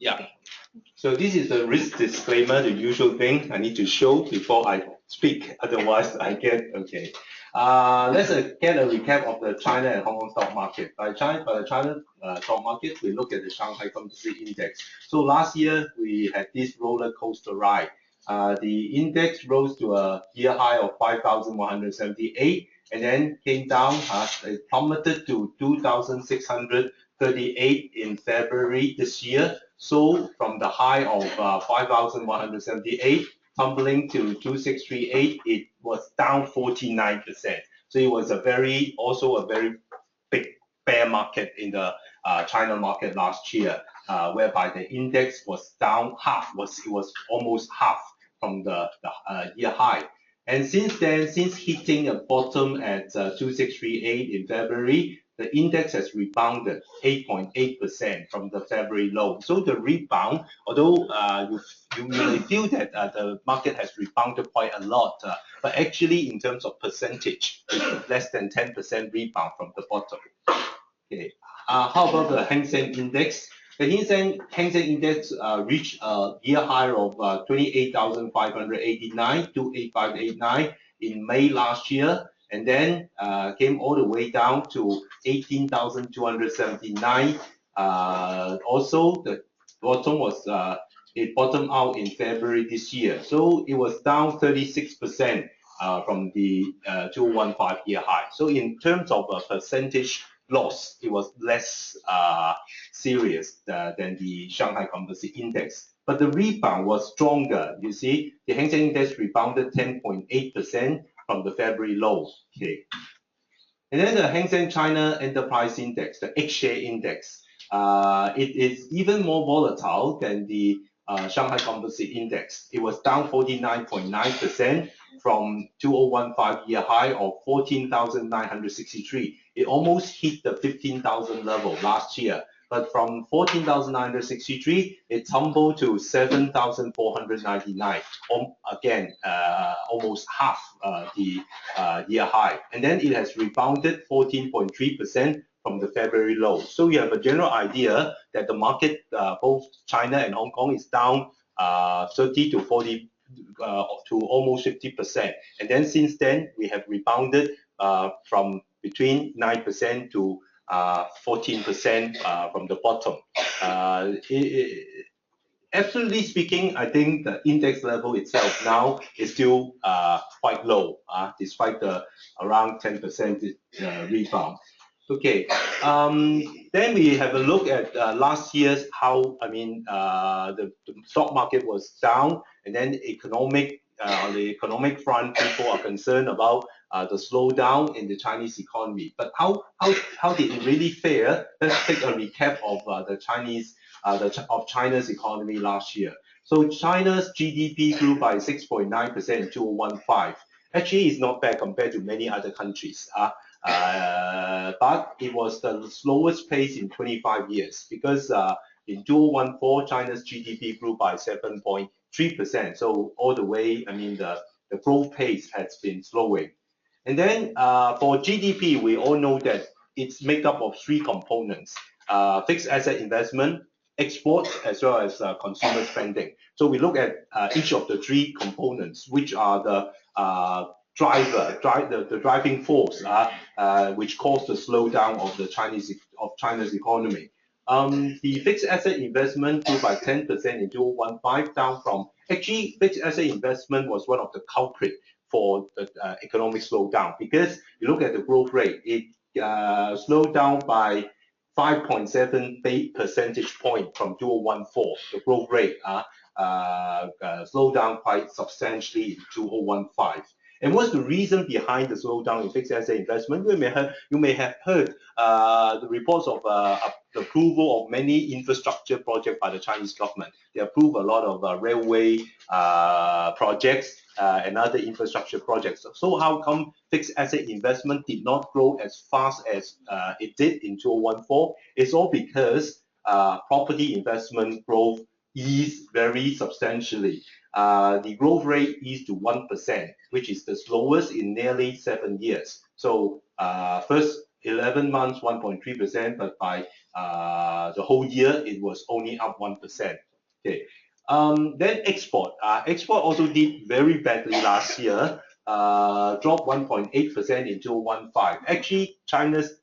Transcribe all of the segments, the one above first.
Yeah. So this is the risk disclaimer, the usual thing I need to show before I speak. Otherwise, I get okay. Let's get a recap of the China and Hong Kong stock market. By the China stock market, we look at the Shanghai Composite Index. So last year we had this roller coaster ride. The index rose to a year high of 5,178, and then came down. It plummeted to 2,638 in February this year. So from the high of 5,178, tumbling to 2,638, it was down 49%. So it was also a very big bear market in the China market last year, whereby the index was down half. It was almost half from the year high. And since then, since hitting a bottom at 2,638 in February, the index has rebounded 8.8% from the February low. So the rebound, although you may feel that the market has rebounded quite a lot, but actually in terms of percentage, it's less than 10% rebound from the bottom. Okay. How about the Hang Seng Index? The Hang Seng Index reached a year high of 28,589, 28589 in May last year, and then came all the way down to 18,279. Also, the bottom was it bottomed out in February this year, so it was down 36% from the 2015 year high. So in terms of a percentage loss, it was less serious than the Shanghai Composite Index. But the rebound was stronger. You see, the Hang Seng Index rebounded 10.8% from the February low. Okay. And then the Hang Seng China Enterprise Index, the H-share index, it is even more volatile than the Shanghai Composite Index. It was down 49.9% from 2015 year high of 14,963. It almost hit the 15,000 level last year. But from 14,963, it tumbled to 7,499. Again, almost half the year high. And then it has rebounded 14.3% from the February low. So you have a general idea that the market, both China and Hong Kong, is down 30 to 40 to almost 50%. And then since then, we have rebounded from between 9% to 14% from the bottom. Absolutely speaking, I think the index level itself now is still quite low, despite the around 10% rebound. Okay, then we have a look at last year's how, the stock market was down, and then on the economic front, people are concerned about the slowdown in the Chinese economy. But how did it really fare? Let's take a recap of China's economy last year. So China's GDP grew by 6.9% in 2015. Actually, it's not bad compared to many other countries. But it was the slowest pace in 25 years because in 2014, China's GDP grew by 7.3%. So all the way, the growth pace has been slowing. And then for GDP, we all know that it's made up of three components: fixed asset investment, exports, as well as consumer spending. So we look at each of the three components, which are the driving force, which caused the slowdown of China's economy. The fixed asset investment grew by 10% in 2015, down from actually fixed asset investment was one of the culprits for the economic slowdown, because you look at the growth rate, it slowed down by 5.7 percentage point from 2014. The growth rate slowed down quite substantially in 2015. And what's the reason behind the slowdown in fixed asset investment? You may have heard the reports of the approval of many infrastructure projects by the Chinese government. They approve a lot of railway projects and other infrastructure projects. So how come fixed asset investment did not grow as fast as it did in 2014? It's all because property investment growth eased very substantially. The growth rate eased to 1%, which is the slowest in nearly 7 years. So first 11 months, 1.3%, but by the whole year it was only up 1%. Okay. Then export. Export also did very badly last year. Dropped 1.8% in 2015. Actually, China's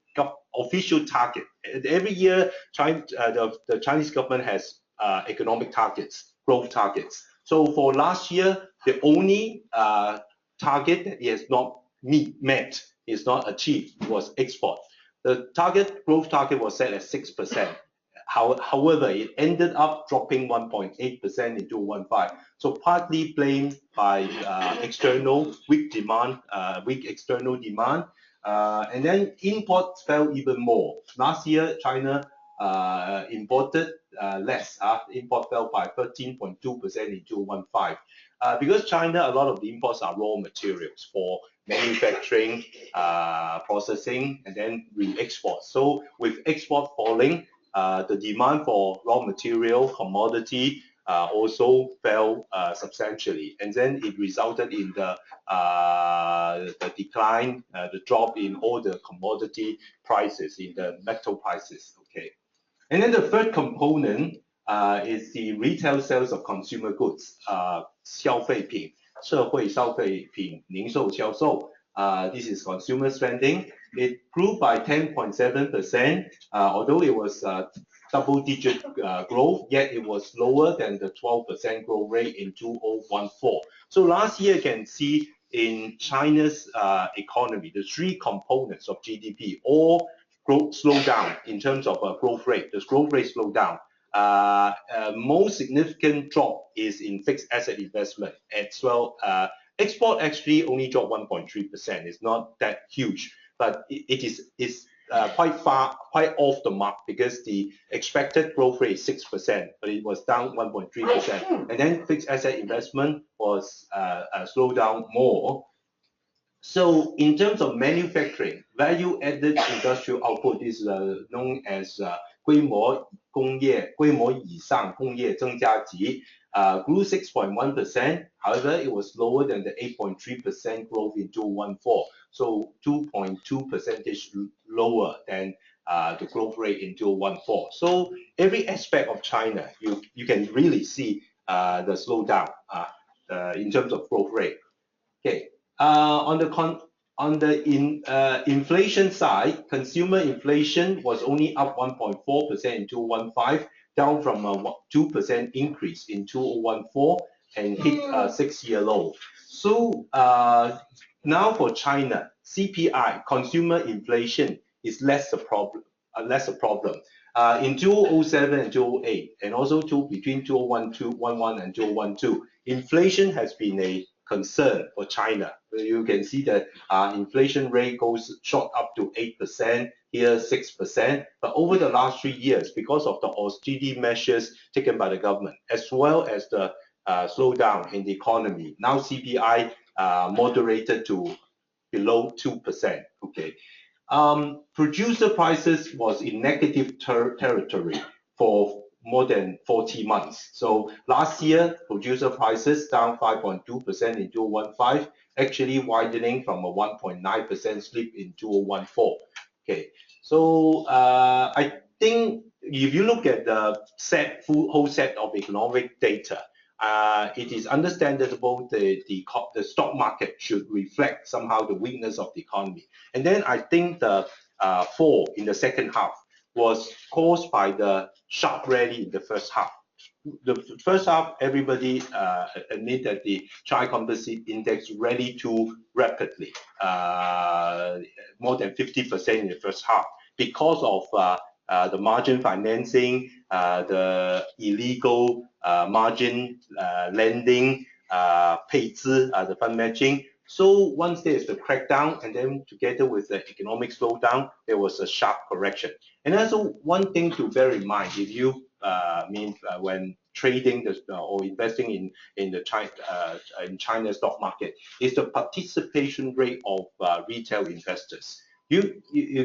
official target. Every year, the Chinese government has economic targets, growth targets. So for last year, the only target that it has not met, is not achieved, was export. The growth target was set at 6%. However, it ended up dropping 1.8% in 2015. So partly blamed by external weak demand, weak external demand, and then imports fell even more. Last year, China imported less. Import fell by 13.2% in 2015. Because China, a lot of the imports are raw materials for manufacturing, processing, and then re-export. So with export falling, the demand for raw material, commodity, also fell substantially, and then it resulted in the decline, the drop in all the commodity prices, in the metal prices. Okay, and then the third component is the retail sales of consumer goods, 消费品、社会消费品零售销售. This is consumer spending. It grew by 10.7%, although it was double-digit growth, yet it was lower than the 12% growth rate in 2014. So last year, you can see in China's economy, the three components of GDP all slowed down in terms of growth rate. The growth rate slowed down. Most significant drop is in fixed asset investment as well. Export actually only dropped 1.3%. It's not that huge, but it is quite off the mark, because the expected growth rate is 6%, but it was down 1.3%. And then fixed asset investment was slowed down more. So in terms of manufacturing, value-added industrial output is known as 规模以上工业增加值, grew 6.1%. However, it was lower than the 8.3% growth in 2014. So 2.2 percentage lower than the growth rate in 2014. So every aspect of China, you can really see the slowdown in terms of growth rate. Okay. On the inflation side, consumer inflation was only up 1.4% in 2015, down from a 2% increase in 2014, and hit a 6-year low. So now for China, CPI, consumer inflation, is less a problem. In 2007 and 2008, and also between 2011 and 2012, inflation has been a concern for China. You can see that inflation rate shot up to 8%, here 6%. But over the last 3 years, because of the austerity measures taken by the government, as well as the slowdown in the economy, now CPI moderated to below 2%. Okay. Producer prices was in negative territory for more than 40 months. So last year, producer prices down 5.2% in 2015, actually widening from a 1.9% slip in 2014. Okay, so I think if you look at the whole set of economic data, it is understandable the stock market should reflect somehow the weakness of the economy. And then I think the fall in the second half was caused by the sharp rally in the first half. The first half, everybody admit that the China Composite Index rallied too rapidly, more than 50% in the first half, because of the margin financing, the illegal margin lending, 配资, the fund matching. So once there's the crackdown, and then together with the economic slowdown, there was a sharp correction. And also one thing to bear in mind, if you when trading or investing in China's stock market, is the participation rate of retail investors. You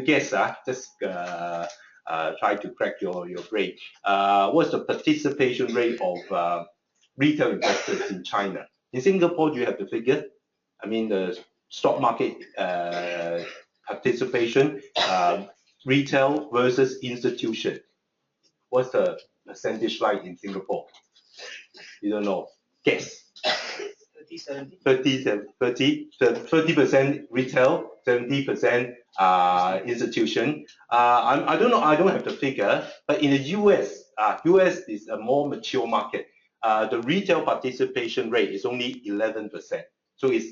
guess, just try to crack your brain. What's the participation rate of retail investors in China? In Singapore, do you have the figure? I mean, the stock market participation, retail versus institution. What's the percentage like in Singapore? You don't know. Guess. 30% retail, 70% institution. I don't know. I don't have the figure, but in the US, US is a more mature market. The retail participation rate is only 11%, so it's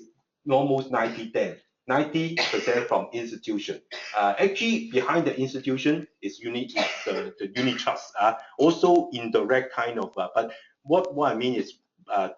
almost 90-10. 90% from institution. Actually, behind the institution is the unit trust. Also indirect kind of, but what I mean is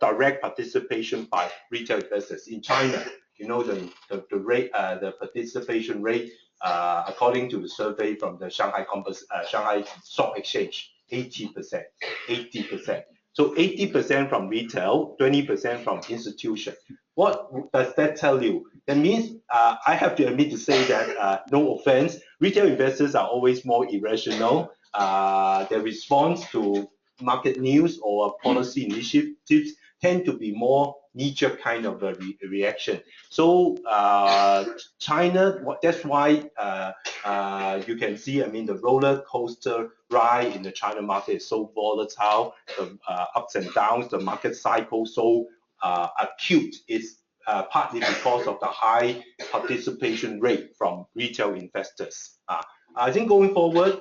direct participation by retail investors in China. You know the rate, the participation rate, according to the survey from the Shanghai Stock Exchange, 80%. 80%. So 80% from retail, 20% from institution. What does that tell you? That means I have to admit to say that, no offense, retail investors are always more irrational. Their response to market news or policy initiatives tend to be more knee-jerk kind of a reaction. So China, that's why you can see, I mean, the roller coaster ride in the China market is so volatile, the ups and downs, the market cycle so acute. Is partly because of the high participation rate from retail investors. I think going forward,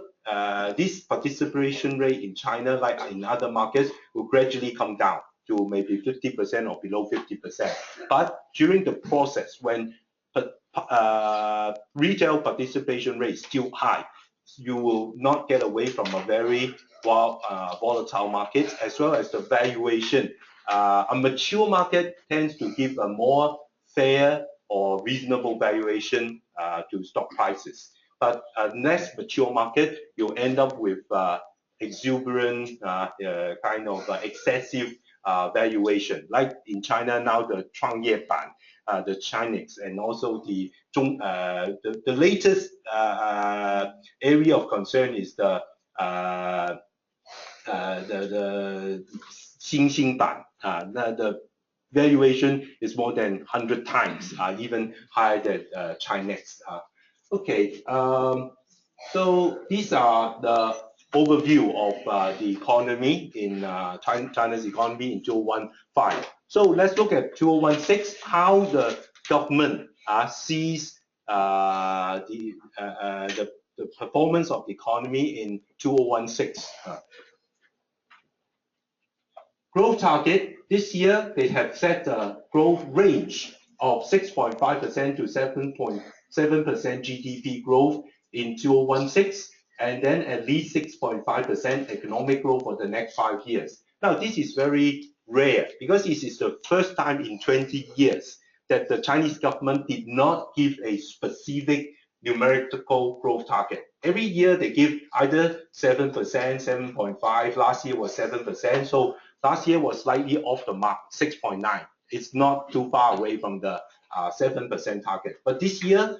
this participation rate in China, like in other markets, will gradually come down to maybe 50% or below 50%. But during the process, when retail participation rate is still high, you will not get away from a very volatile market, as well as the valuation. A mature market tends to give a more fair or reasonable valuation to stock prices. But a less mature market, you'll end up with exuberant, kind of excessive valuation. Like in China now, the 创业板, the Chinese, and also the latest area of concern is the 新兴版. The valuation is more than 100 times, even higher than Chinese. Okay, so these are the overview of the economy in China's economy in 2015. So let's look at 2016, how the government sees the performance of the economy in 2016. Growth target, this year they have set a growth range of 6.5% to 7.7% GDP growth in 2016, and then at least 6.5% economic growth for the next 5 years. Now, this is very rare because this is the first time in 20 years that the Chinese government did not give a specific numerical growth target. Every year they give either 7%, 7.5%, last year was 7%, so last year was slightly off the mark, 6.9%. It's not too far away from the 7% target. But this year,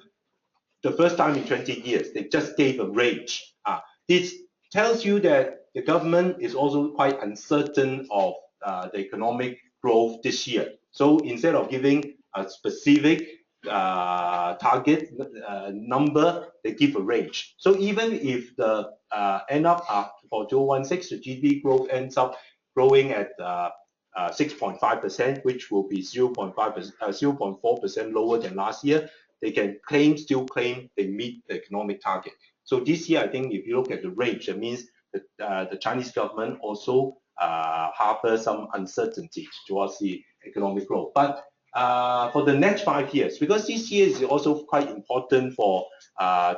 the first time in 20 years, they just gave a range. This tells you that the government is also quite uncertain of the economic growth this year. So instead of giving a specific target number, they give a range. So even if the end up for 2016, the GDP growth ends up growing at 6.5%, which will be 0.4% lower than last year, they can still claim they meet the economic target. So this year, I think if you look at the range, it means that the Chinese government also harbors some uncertainty towards the economic growth. But for the next 5 years, because this year is also quite important for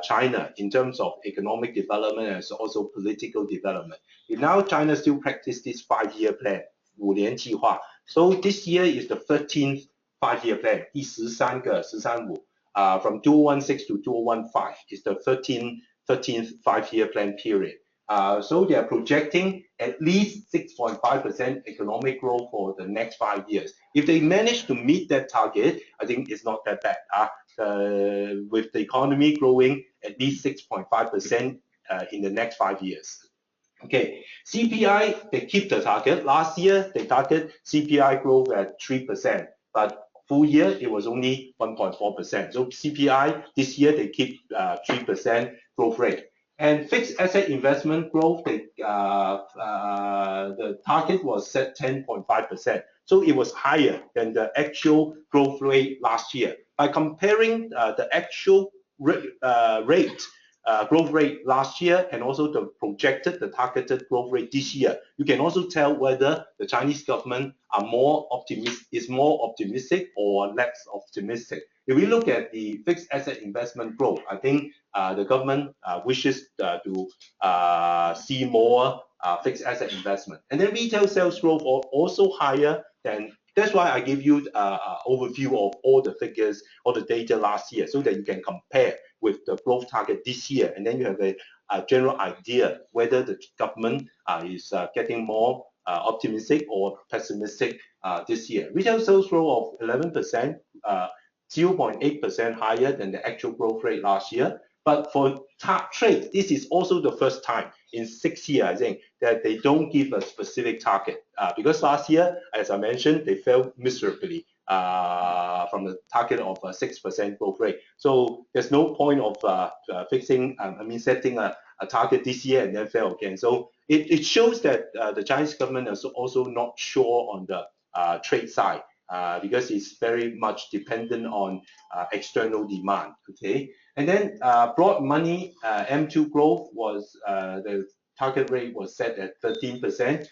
China in terms of economic development and also political development. Now China still practice this 5-year plan, 5年计划. So this year is the 13th 5-year plan, 第13个13 from 2016 to 2015 is the 13th 5-year plan period. So they are projecting at least 6.5% economic growth for the next 5 years. If they manage to meet that target, I think it's not that bad. With the economy growing at least 6.5% in the next 5 years. Okay, CPI, they keep the target. Last year, they target CPI growth at 3%, but full year, it was only 1.4%. So CPI, this year, they keep 3%. growth rate. And fixed asset investment growth, the target was set 10.5%. So it was higher than the actual growth rate last year. By comparing the actual growth rate last year and also the targeted growth rate this year, you can also tell whether the Chinese government is more optimistic or less optimistic. If we look at the fixed asset investment growth, I think the government wishes to see more fixed asset investment. And then retail sales growth are also higher than. That's why I give you an overview of all the figures, all the data last year, so that you can compare with the growth target this year, and then you have a general idea whether the government is getting more optimistic or pessimistic this year. Retail sales growth of 11%, 0.8% higher than the actual growth rate last year. But for trade, this is also the first time in 6 years, I think, that they don't give a specific target. Because last year, as I mentioned, they failed miserably from the target of a 6% growth rate. So there's no point of setting a target this year and then fail again. So it shows that the Chinese government is also not sure on the trade side. Because it's very much dependent on external demand. Okay, and then broad money M2 growth was the target rate was set at 13%,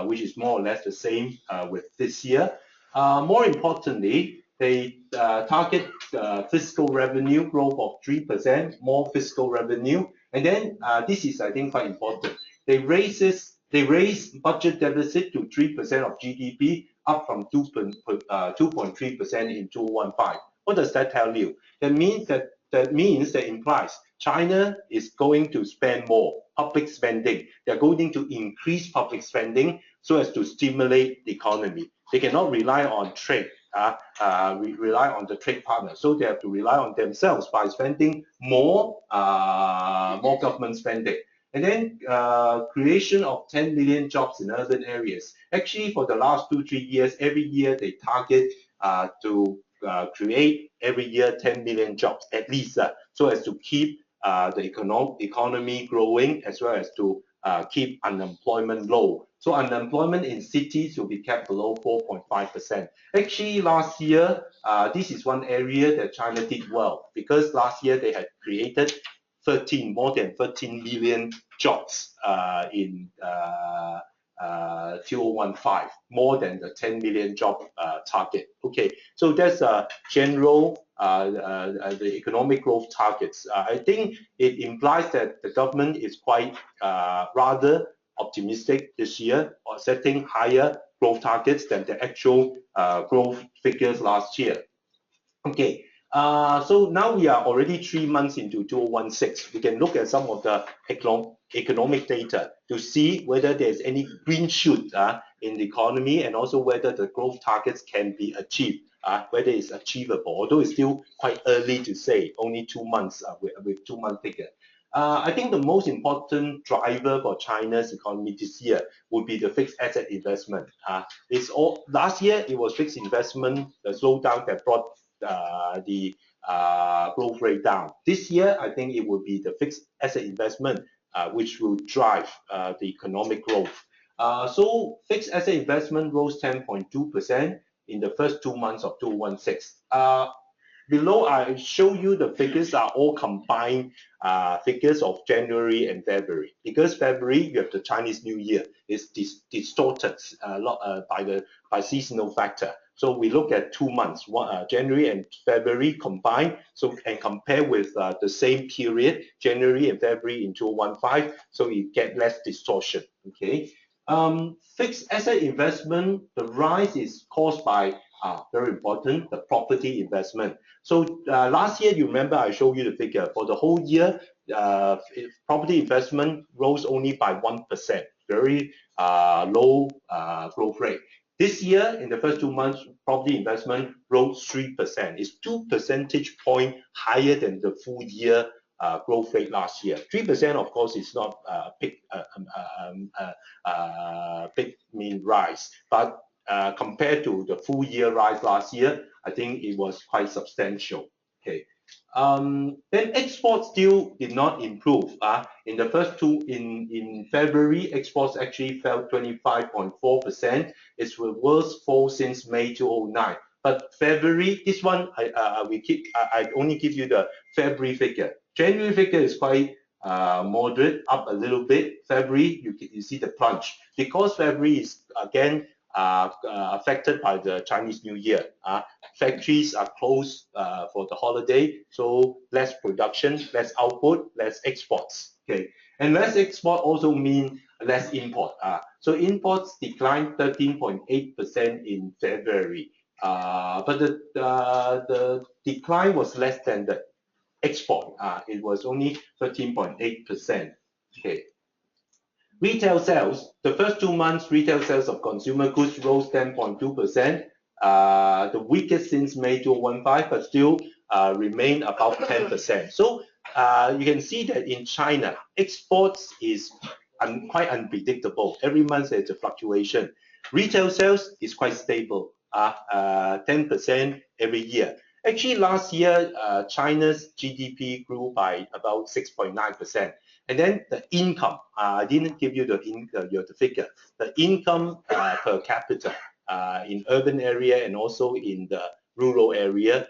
which is more or less the same with this year. More importantly, they target fiscal revenue growth of 3%, more fiscal revenue, and then this is, I think, quite important. They raise budget deficit to 3% of GDP, up from 2.3% in 2015. What does that tell you? That means that implies China is going to spend more public spending. They're going to increase public spending so as to stimulate the economy. They cannot rely on trade, rely on the trade partners. So they have to rely on themselves by spending more government spending. And then creation of 10 million jobs in urban areas. Actually, for the last 2-3 years, every year they target to create every year 10 million jobs at least, so as to keep the economy growing, as well as to keep unemployment low. So unemployment in cities will be kept below 4.5%. Actually, last year, this is one area that China did well, because last year they had created more than 13 million jobs in 2015, more than the 10 million job target. Okay, so that's a general the economic growth targets. I think it implies that the government is quite rather optimistic this year, or setting higher growth targets than the actual growth figures last year. Okay. So now we are already 3 months into 2016. We can look at some of the economic data to see whether there's any green shoot in the economy, and also whether the growth targets can be achieved, whether it's achievable, although it's still quite early to say, only 2 months with 2-month figure. I think the most important driver for China's economy this year would be the fixed asset investment. Last year it was fixed investment, the slowdown that brought the growth rate down. This year, I think it will be the fixed asset investment which will drive the economic growth. So fixed asset investment rose 10.2% in the first 2 months of 2016. Below, I show you the figures are all combined figures of January and February. Because February, you have the Chinese New Year. It's distorted a lot by seasonal factor. So we look at 2 months, January and February combined, so and compare with the same period, January and February in 2015, so you get less distortion. Okay. Fixed asset investment, the rise is caused by very important, the property investment. So last year, you remember I showed you the figure for the whole year. Property investment rose only by 1%, very low growth rate. This year, in the first 2 months, property investment rose 3%. It's 2 percentage points higher than the full year growth rate last year. 3%, of course, is not a big mean rise, but compared to the full year rise last year, I think it was quite substantial. Okay, Then exports still did not improve. In the first two, in February, exports actually fell 25.4%. It's the worst fall since May 2009. But February, this one I only give you the February figure. January figure is quite moderate, up a little bit. February, you see the plunge because February is again affected by the Chinese New Year. Factories are closed for the holiday, so less production, less output, less exports. Okay, and less export also mean less import. So imports declined 13.8% in February, but the decline was less than the export. It was only 13.8%. Okay. Retail sales, the first 2 months, retail sales of consumer goods rose 10.2%, the weakest since May 2015, but still remain above 10%. So you can see that in China, exports is quite unpredictable. Every month there's a fluctuation. Retail sales is quite stable, 10% every year. Actually, last year, China's GDP grew by about 6.9%. And then the income, I didn't give you the figure. The income per capita in urban area and also in the rural area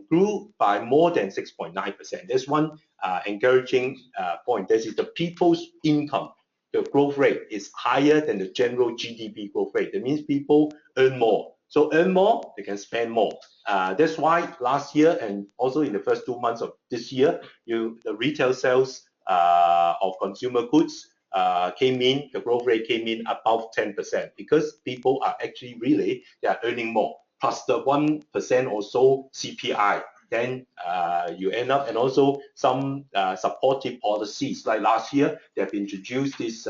grew by more than 6.9%. There's one encouraging point. This is the people's income. The growth rate is higher than the general GDP growth rate. That means people earn more. So earn more, they can spend more. That's why last year and also in the first 2 months of this year, the retail sales of consumer goods came in, the growth rate came in above 10% because people are actually they are earning more. Plus the 1% or so CPI, then you end up, and also some supportive policies. Like last year, they have introduced this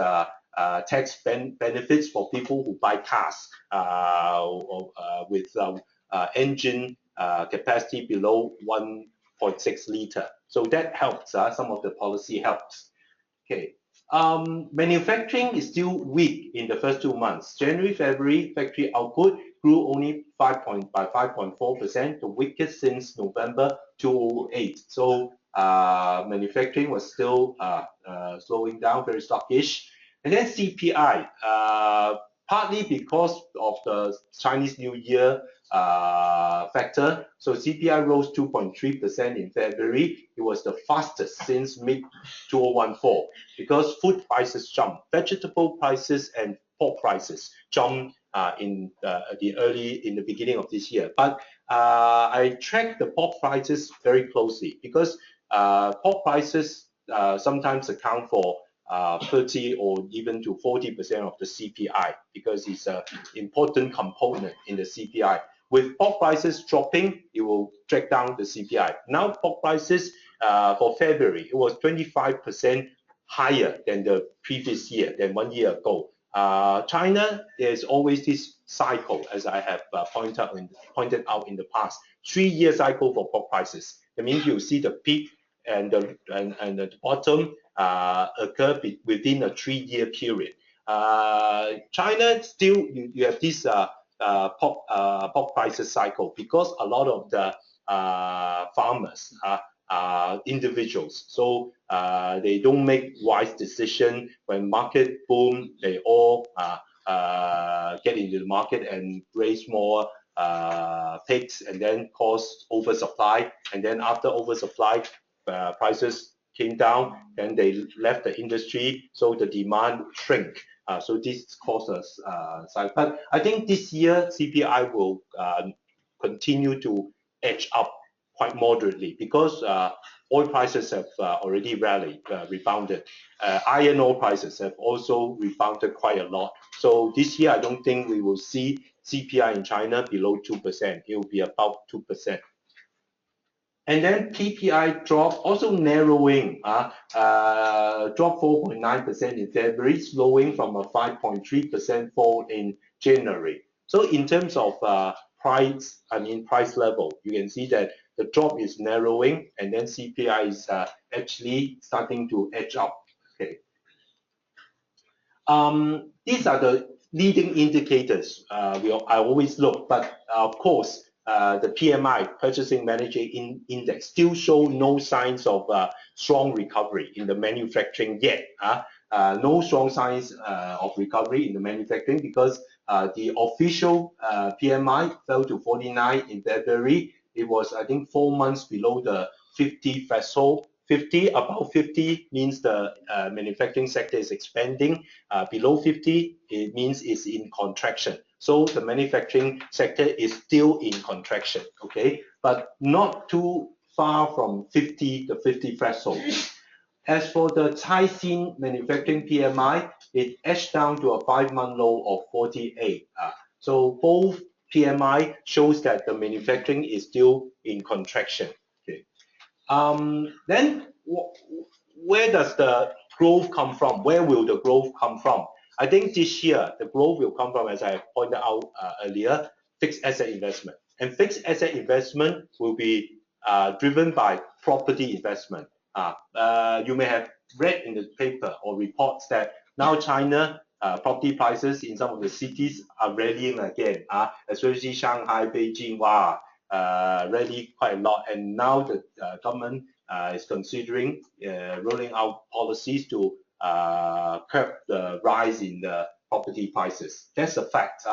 tax benefits for people who buy cars with engine capacity below 1.6 liter. So that helps. Some of the policy helps. Okay. Manufacturing is still weak in the first 2 months. January, February, factory output grew only by 5.4%, the weakest since November 2008. So manufacturing was still slowing down, very sluggish. And then CPI, partly because of the Chinese New Year factor. So CPI rose 2.3% in February. It was the fastest since mid-2014 because food prices jumped. Vegetable prices and pork prices jumped in the beginning of this year. But I tracked the pork prices very closely because pork prices sometimes account for 30 or even to 40% of the CPI because it's an important component in the CPI. With pork prices dropping, it will drag down the CPI. Now pork prices for February, it was 25% higher than the previous year, than 1 year ago. China, there's always this cycle, as I have pointed out in the past, 3-year cycle for pork prices. That means you see the peak and the bottom occur within a 3-year period. China still, you have this pork prices cycle because a lot of the farmers are individuals. So they don't make wise decision. When market boom, they all get into the market and raise more pigs and then cause oversupply. And then after oversupply, prices came down, then they left the industry, so the demand shrink. So this causes cycle. But I think this year CPI will continue to edge up quite moderately because oil prices have already rebounded. Iron ore prices have also rebounded quite a lot. So this year I don't think we will see CPI in China below 2%. It will be about 2%. And then PPI drop, also narrowing, dropped 4.9% in February, slowing from a 5.3% fall in January. So in terms of price level, you can see that the drop is narrowing, and then CPI is actually starting to edge up. Okay. These are the leading indicators I always look, but of course, the PMI, Purchasing Manager Index, still show no signs of strong recovery in the manufacturing yet. No strong signs of recovery in the manufacturing because the official PMI fell to 49 in February. It was, I think, 4 months below the 50 threshold. 50, above 50 means the manufacturing sector is expanding. Below 50, it means it's in contraction. So the manufacturing sector is still in contraction, okay? But not too far from 50, the 50 threshold. As for the Caixin manufacturing PMI, it edged down to a 5-month low of 48. So both PMI shows that the manufacturing is still in contraction. Okay. Then where does the growth come from? Where will the growth come from? I think this year the growth will come from, as I pointed out earlier, fixed asset investment. And fixed asset investment will be driven by property investment. You may have read in the paper or reports that now China property prices in some of the cities are rallying again, especially Shanghai, Beijing, wow, rally quite a lot. And now the government is considering rolling out policies to curb the rise in the property prices. That's a fact.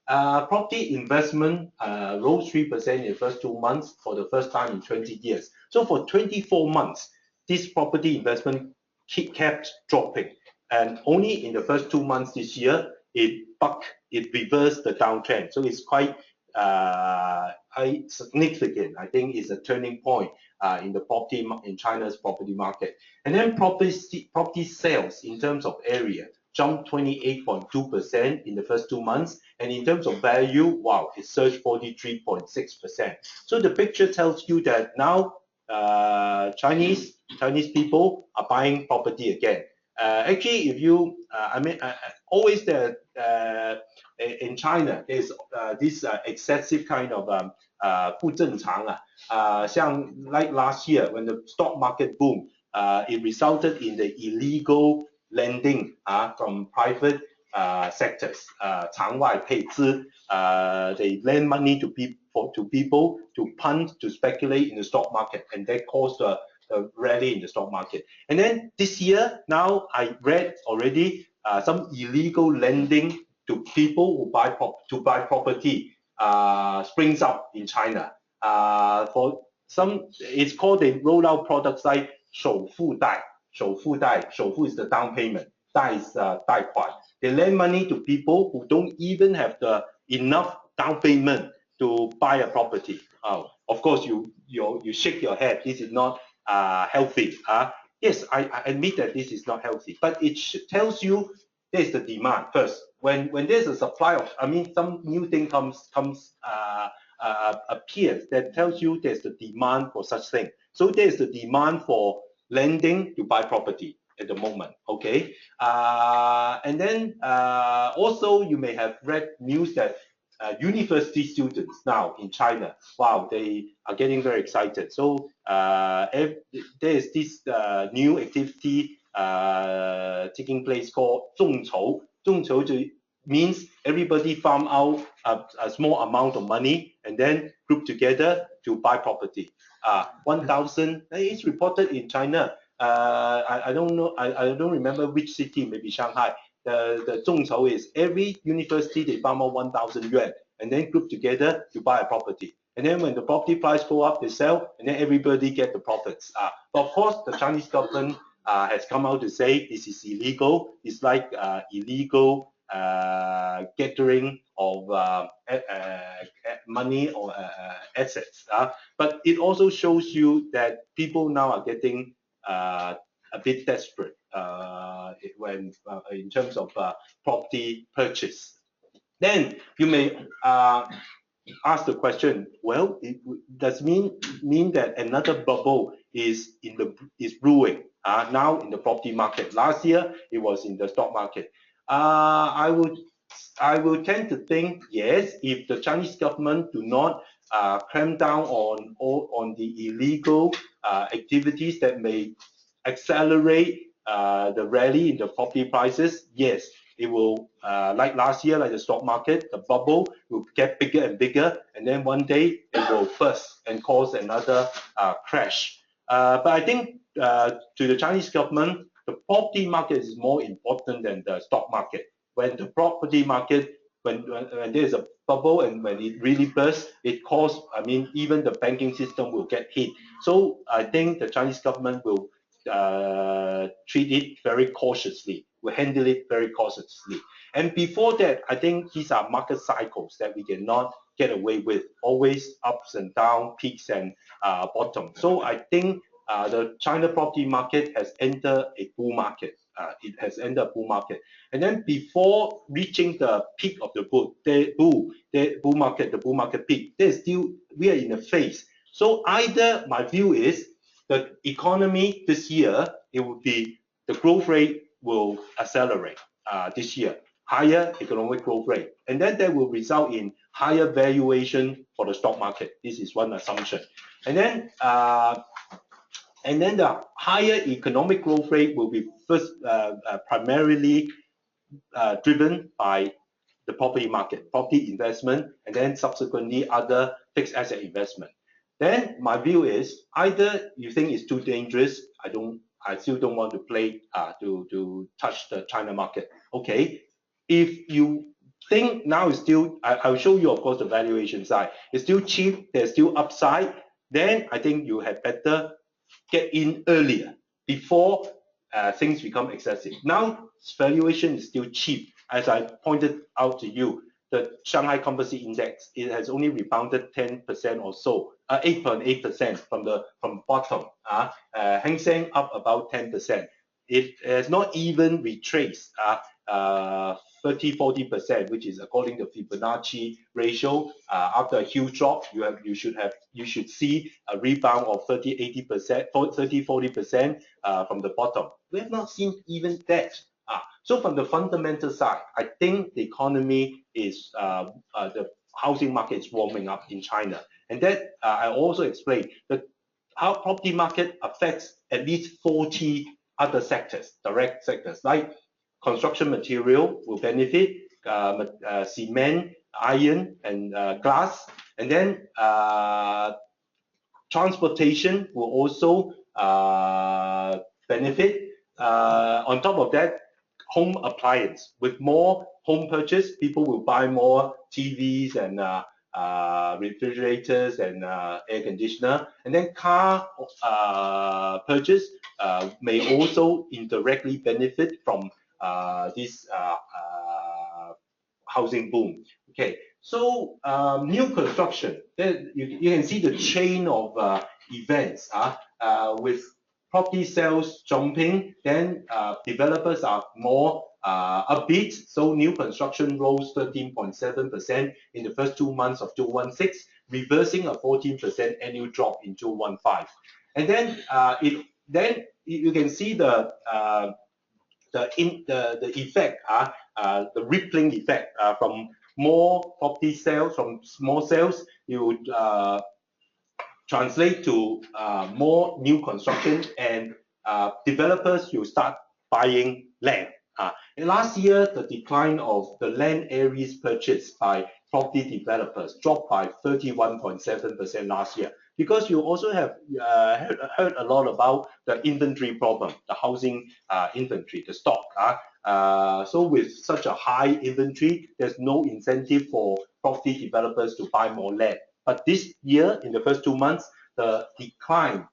Property investment rose 3% in the first 2 months for the first time in 20 years. So for 24 months, this property investment kept dropping. And only in the first 2 months this year, it reversed the downtrend. So it's quite significant. I think it's a turning point in China's property market. And then property sales in terms of area jumped 28.2% in the first 2 months, and in terms of value, wow, it surged 43.6%. So the picture tells you that now Chinese people are buying property again. Actually, if you, always there in China, there's this excessive kind of 不正常像 like last year when the stock market boomed, it resulted in the illegal lending from private sectors, 场外配资, they lend money to people to punt, to speculate in the stock market, and that caused a rally in the stock market. And then this year, now I read already some illegal lending to people who buy property springs up in China. For some, it's called, they roll out products like 首付贷. 首付贷, 首付 is the down payment, 贷 is 贷款. They lend money to people who don't even have the enough down payment to buy a property. Of course, you shake your head. This is not healthy. Yes, I admit that this is not healthy, but it tells you there's the demand first. When there's a supply of, some new thing appears that tells you there's the demand for such thing. So there's the demand for lending to buy property at the moment, okay? And then also you may have read news that university students now in China, wow, they are getting very excited. So there is this new activity taking place called 众筹. 众筹 means everybody farm out a small amount of money and then group together to buy property. 1,000, it's reported in China. I don't know, I don't remember which city, maybe Shanghai. The 众筹 is every university, they farm out 1,000 yuan and then group together to buy a property. And then when the property price go up, they sell, and then everybody get the profits. But of course, the Chinese government has come out to say this is illegal. It's like illegal gathering of money or assets. But it also shows you that people now are getting a bit desperate when in terms of property purchase. Then you may ask the question, well, it does mean that another bubble is brewing now in the property market. Last year it was in the stock market. I would tend to think, yes, if the Chinese government do not clamp down on the illegal activities that may accelerate the rally in the property prices, yes, it will, like last year, like the stock market, the bubble will get bigger and bigger, and then one day it will burst and cause another crash. But I think to the Chinese government, the property market is more important than the stock market. When the property market, when there's a bubble and when it really bursts, it causes, I mean, even the banking system will get hit. So I think the Chinese government will treat it very cautiously, will handle it very cautiously. And before that, I think these are market cycles that we cannot get away with, always ups and downs, peaks and bottom. So I think the China property market has entered a bull market. It has entered a bull market. And then before reaching the peak of the bull market peak, we are in a phase. So either my view is the economy this year, it will be, the growth rate will accelerate this year, higher economic growth rate. And then that will result in higher valuation for the stock market. This is one assumption. And then the higher economic growth rate will be first primarily driven by the property market, property investment, and then subsequently other fixed asset investment. Then my view is either you think it's too dangerous, I still don't want to play to touch the China market. Okay, if you think now is still, I'll show you of course the valuation side. It's still cheap, there's still upside. Then I think you had better get in earlier before things become excessive. Now valuation is still cheap, as I pointed out to you. The Shanghai Composite Index, it has only rebounded 10% or so, 8.8% from bottom. Hang Seng up about 10%. It has not even retraced 30-40%, which is according to Fibonacci ratio. After a huge drop, you should see a rebound of 30-40% from the bottom. We have not seen even that. So from the fundamental side, I think the economy is, the housing market is warming up in China. And that I also explained that how property market affects at least 40 other sectors, direct sectors, like construction material will benefit, cement, iron, and glass. And then transportation will also benefit. On top of that, home appliance. With more home purchase, people will buy more TVs and refrigerators and air conditioner. And then car purchase may also indirectly benefit from this housing boom. Okay, so new construction. Then you can see the chain of events with property sales jumping, then developers are more upbeat. So new construction rose 13.7% in the first 2 months of 2016, reversing a 14% annual drop in 2015. And then you can see the effect, the rippling effect from more property sales, from small sales. You would translate to more new construction, and developers will start buying land. And last year, the decline of the land areas purchased by property developers dropped by 31.7% last year, because you also have heard a lot about the inventory problem, the housing inventory, the stock. So with such a high inventory, there's no incentive for property developers to buy more land. But this year, in the first 2 months, the decline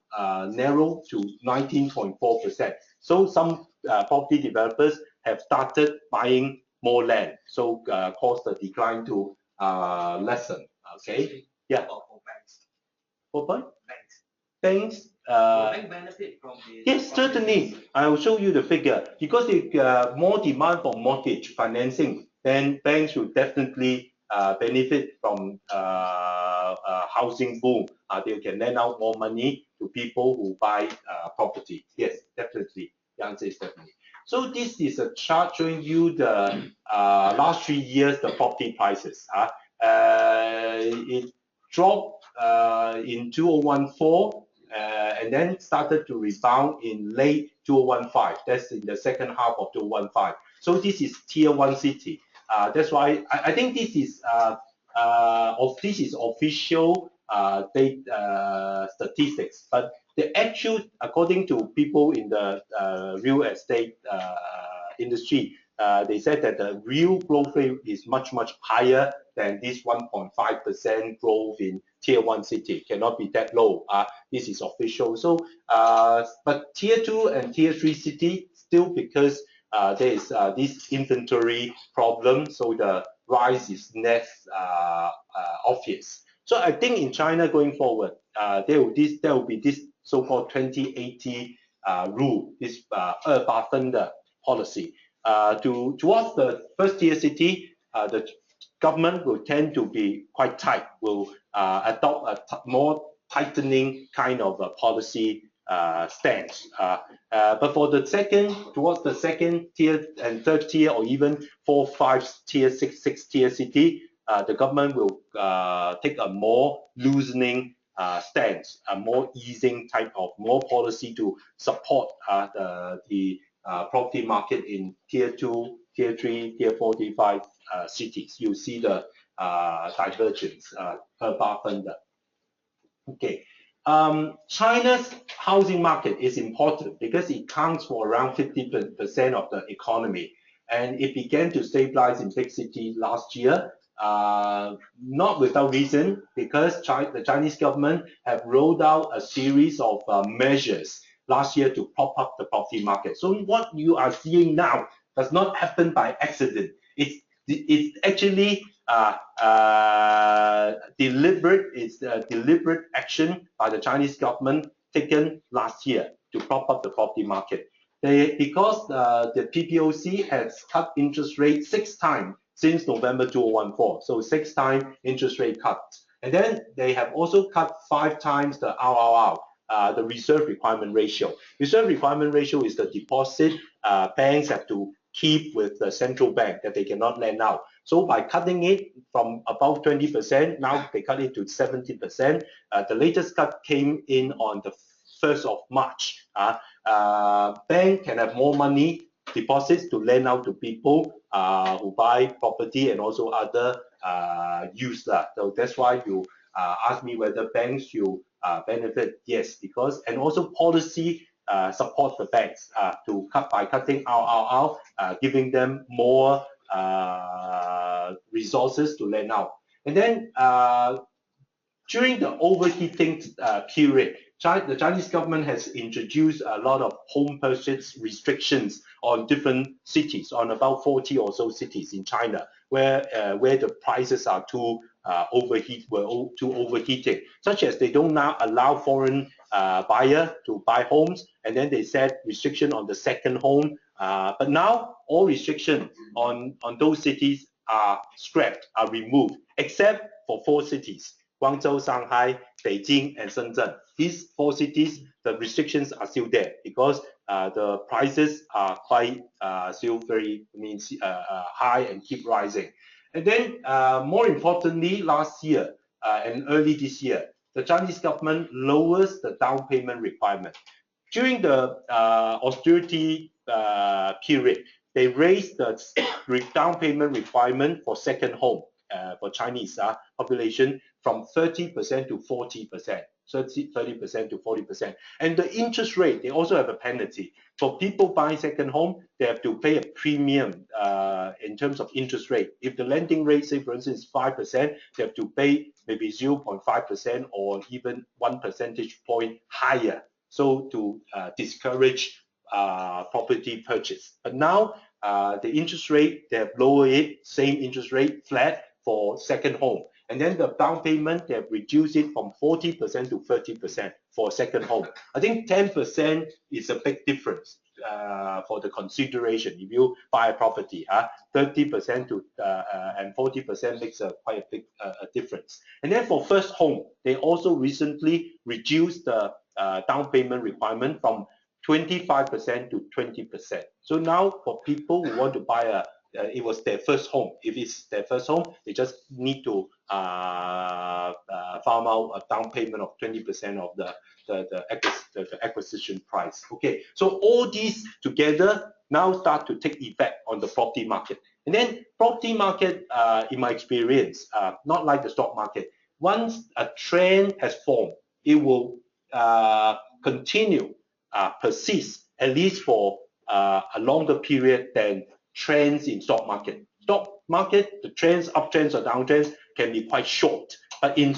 narrowed to 19.4%. So some property developers have started buying more land, so caused the decline to lessen. Okay, yeah. For banks. For what? Banks. Banks. Benefit from the. Yes, certainly. I will show you the figure. Because if more demand for mortgage financing, then banks will definitely benefit from housing boom. They can lend out more money to people who buy property. Yes, definitely. The answer is definitely. So this is a chart showing you the last 3 years, the property prices. It dropped in 2014 and then started to rebound in late 2015. That's in the second half of 2015. So this is tier 1 city. That's why I think this is official statistics, but the actual, according to people in the real estate industry, they said that the real growth rate is much higher than this 1.5% growth in tier 1 city. Cannot be that low. This is official. So, but tier 2 and tier 3 city still, because there is this inventory problem, so the rise is less obvious. So I think in China going forward, there will be this so-called 2080 rule, this 2八分的 policy. Towards the first tier city, the government will tend to be quite tight, will adopt a more tightening kind of a policy stance. But for the towards the second tier and third tier, or even 4, 5 tier, 6 tier city, the government will take a more loosening stance, a more easing type of more policy to support the property market in tier 2, tier 3, tier 4, tier 5 cities. You see the divergence 2八分的. Okay. China's housing market is important because it counts for around 50% of the economy, and it began to stabilize in big cities last year. Not without reason, because the Chinese government have rolled out a series of measures last year to prop up the property market. So what you are seeing now does not happen by accident. It's actually deliberate. It's deliberate action by the Chinese government taken last year to prop up the property market. Because the PBOC has cut interest rate 6 times since November 2014, so 6 times interest rate cuts. And then they have also cut 5 times the RRR, the reserve requirement ratio. Reserve requirement ratio is the deposit banks have to keep with the central bank that they cannot lend out. So by cutting it from about 20%, now they cut it to 70%. The latest cut came in on the 1st of March. Bank can have more money deposits to lend out to people who buy property and also other use that. So that's why you ask me whether banks should benefit. Yes, because, and also policy support the banks to cut by cutting RRR, giving them more resources to lend out. And then during the overheating period, the Chinese government has introduced a lot of home purchase restrictions on different cities, on about 40 or so cities in China, where the prices are too overheating, such as they don't now allow foreign buyer to buy homes, and then they set restriction on the second home. But now all restrictions on those cities are scrapped, are removed, except for 4 cities: Guangzhou, Shanghai, Beijing, and Shenzhen. These 4 cities, the restrictions are still there because the prices are quite still very high and keep rising. And then more importantly, last year and early this year, the Chinese government lowers the down payment requirement. During the austerity period, they raised the down payment requirement for second home for Chinese population from 30% to 40%, 30% to 40%. And the interest rate, they also have a penalty. For people buying second home, they have to pay a premium in terms of interest rate. If the lending rate, say for instance, is 5%, they have to pay maybe 0.5% or even 1 percentage point higher, so to discourage property purchase. But now the interest rate, they have lowered it, same interest rate, flat for second home. And then the down payment, they have reduced it from 40% to 30% for second home. I think 10% is a big difference for the consideration. If you buy a property, 30% to and 40% makes quite a big difference. And then for first home, they also recently reduced the down payment requirement from 25% to 20%. So now for people who want to buy it was their first home. If it's their first home, they just need to farm out a down payment of 20% of the acquisition price. Okay, so all these together now start to take effect on the property market. And then property market, in my experience, not like the stock market, once a trend has formed, it will continue, persist, at least for a longer period than trends in stock market. Stock market, the trends, uptrends or downtrends can be quite short. But in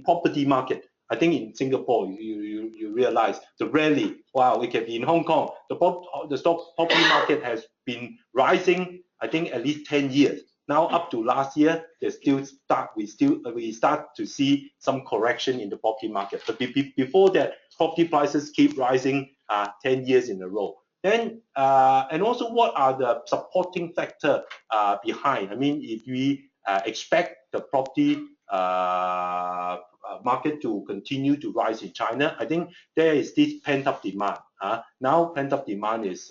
property market, I think in Singapore, you realize the rally, wow, it can be in Hong Kong. The stock property market has been rising, I think at least 10 years. Now up to last year, we start to see some correction in the property market. But before that, property prices keep rising 10 years in a row. Then, and also what are the supporting factor behind? I mean, if we expect the property market to continue to rise in China, I think there is this pent-up demand. Now pent-up demand is,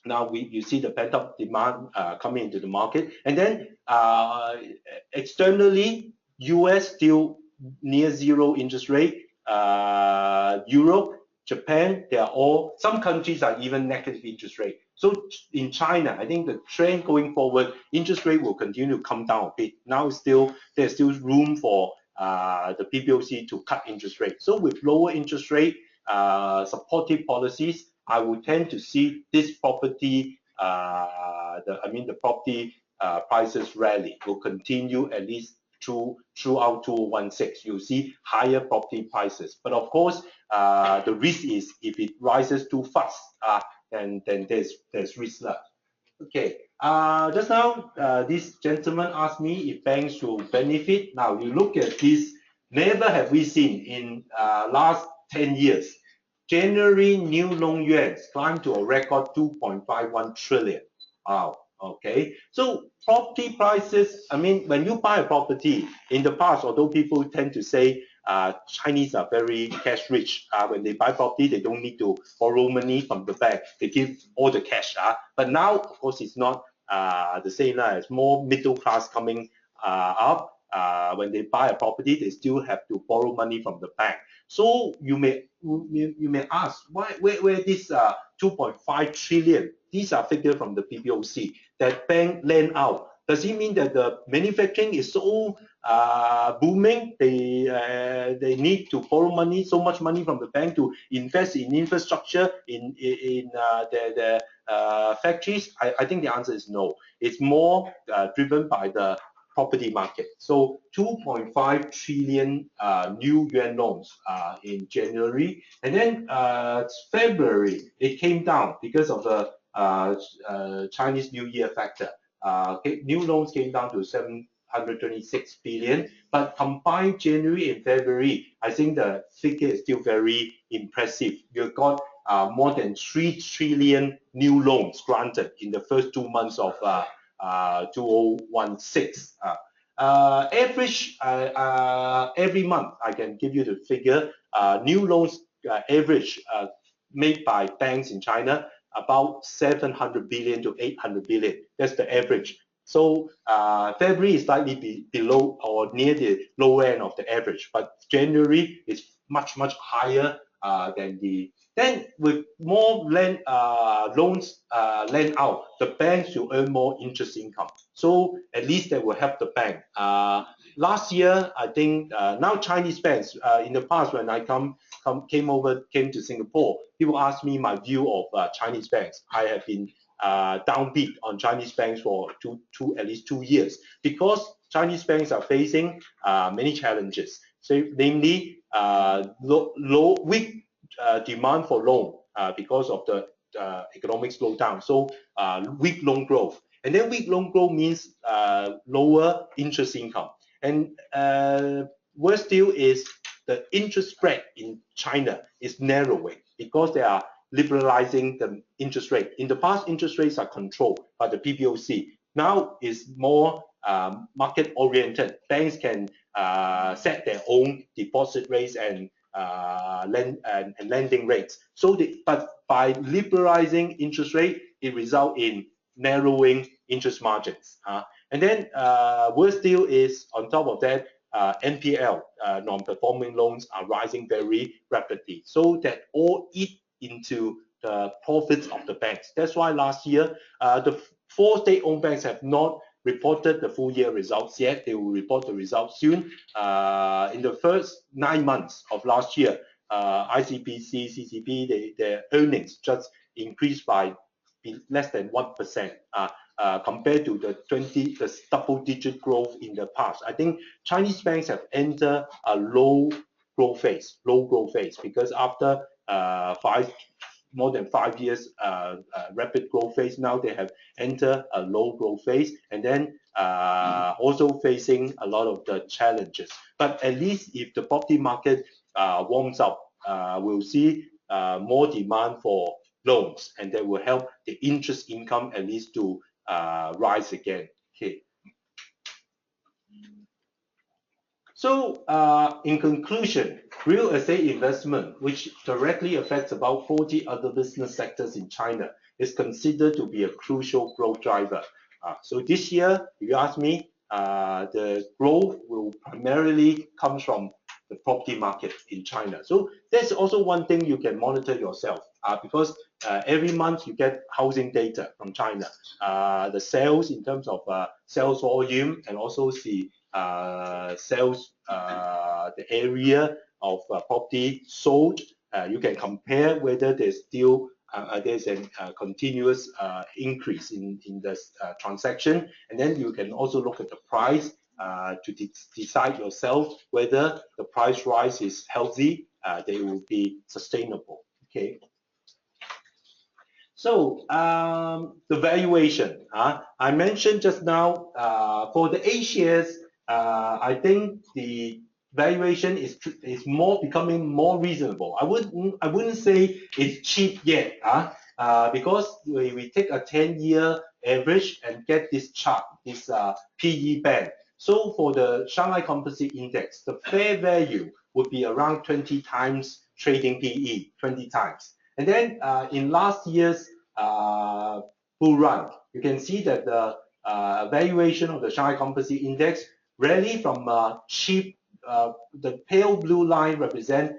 now you see the pent-up demand coming into the market. And then externally, US still near zero interest rate, Europe, Japan, they are all, some countries are even negative interest rate. So in China, I think the trend going forward, interest rate will continue to come down a bit. Now there's still room for the PBOC to cut interest rate. So with lower interest rate, supportive policies, I would tend to see this property, the property prices rally will continue at least throughout 2016. You'll see higher property prices. But of course, the risk is if it rises too fast, then there's risk left. Okay. Just now, this gentleman asked me if banks will benefit. Now you look at this. Never have we seen in last 10 years. January new loan yuan climbed to a record 2.51 trillion. Wow. Okay, so property prices, I mean, when you buy a property, in the past, although people tend to say Chinese are very cash rich, when they buy property, they don't need to borrow money from the bank. They give all the cash. But now, of course, it's not the same. It's more middle class coming up. When they buy a property, they still have to borrow money from the bank. So you may ask, where this 2.5 trillion? These are figures from the PBOC that bank lend out. Does it mean that the manufacturing is so booming? They need to borrow money, so much money from the bank to invest in infrastructure in their factories? I think the answer is no. It's more driven by the property market. So 2.5 trillion new yuan loans in January, and then February it came down because of the Chinese New Year factor. New loans came down to 726 billion, but combined January and February, I think the figure is still very impressive. You've got more than 3 trillion new loans granted in the first 2 months of 2016. Average every month, I can give you the figure. New loans average made by banks in China about 700 billion to 800 billion. That's the average. So February is slightly below or near the low end of the average, but January is much higher than the. Then with more loans lent out, the banks will earn more interest income. So at least that will help the bank. Last year, I think now Chinese banks. In the past, when I came to Singapore, people asked me my view of Chinese banks. I have been downbeat on Chinese banks for at least 2 years because Chinese banks are facing many challenges. So namely, weak demand for loan because of the economic slowdown. So weak loan growth, and then weak loan growth means lower interest income. And worse still is the interest spread in China is narrowing because they are liberalizing the interest rate. In the past, interest rates are controlled by the PBOC. Now it's more market oriented. Banks can set their own deposit rates and lending rates. So, but by liberalizing interest rate, it results in narrowing interest margins. And then worse still is on top of that, NPL, non-performing loans, are rising very rapidly. So that all eat into the profits of the banks. That's why last year, the 4 state-owned banks have not reported the full year results yet. They will report the results soon. In the first 9 months of last year, ICBC, CCB, their earnings just increased by less than 1%. Compared to the double-digit growth in the past. I think Chinese banks have entered a low growth phase, because after more than 5 years rapid growth phase, now they have entered a low growth phase, and then also facing a lot of the challenges. But at least if the property market warms up, we'll see more demand for loans, and that will help the interest income at least to rise again. Okay. So in conclusion, real estate investment, which directly affects about 40 other business sectors in China, is considered to be a crucial growth driver. So this year, if you ask me, the growth will primarily come from the property market in China. So that's also one thing you can monitor yourself, because every month you get housing data from China. The sales in terms of sales volume, and also the sales, the area of property sold. You can compare whether there's still there's a continuous increase in the transaction, and then you can also look at the price to decide yourself whether the price rise is healthy, they will be sustainable. Okay. So the valuation, I mentioned just now, for the A shares, I think the valuation is becoming more reasonable. I wouldn't say it's cheap yet, because we take a 10-year average and get this chart, this PE band. So for the Shanghai Composite Index, the fair value would be around 20 times trading PE, 20 times. And then in last year's bull run, you can see that the valuation of the Shanghai Composite Index rally from cheap, the pale blue line represent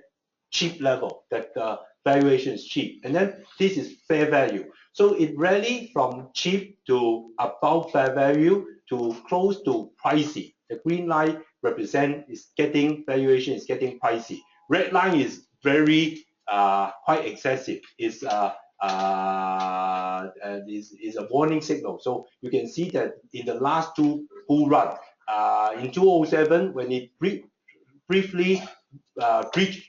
cheap level, that the valuation is cheap. And then this is fair value. So it rallied from cheap to above fair value to close to pricey. The green line valuation is getting pricey. Red line is very quite excessive. Is a warning signal. So you can see that in the last 2 bull run, in 2007, when it briefly breached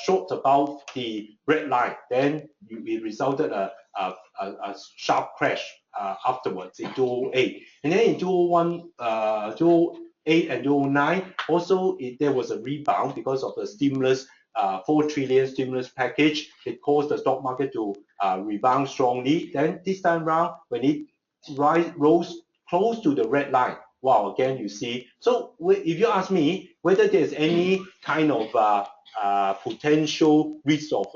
short about the red line, then it resulted a sharp crash afterwards in 2008. And then in 2008 and 2009, also there was a rebound because of the stimulus, 4 trillion stimulus package. It caused the stock market to rebound strongly. Then this time around, when it rose close to the red line, wow, again you see. So if you ask me whether there's any kind of potential risk of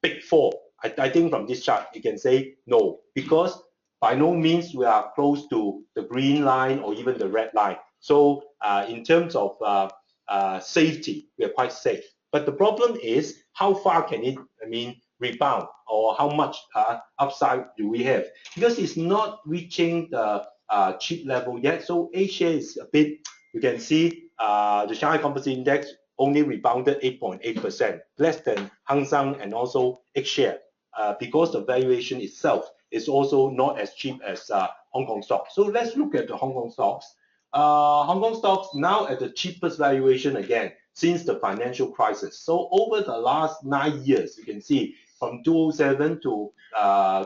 big fall, I think from this chart you can say no, because by no means we are close to the green line or even the red line. So in terms of safety, we are quite safe. But the problem is how far can it, rebound, or how much upside do we have? Because it's not reaching the cheap level yet. So A share is a bit, you can see the Shanghai Composite Index only rebounded 8.8%, less than Hang Seng and also X share, because the valuation itself is also not as cheap as Hong Kong stocks. So let's look at the Hong Kong stocks. Hong Kong stocks now at the cheapest valuation again since the financial crisis. So over the last 9 years, you can see from 2007 to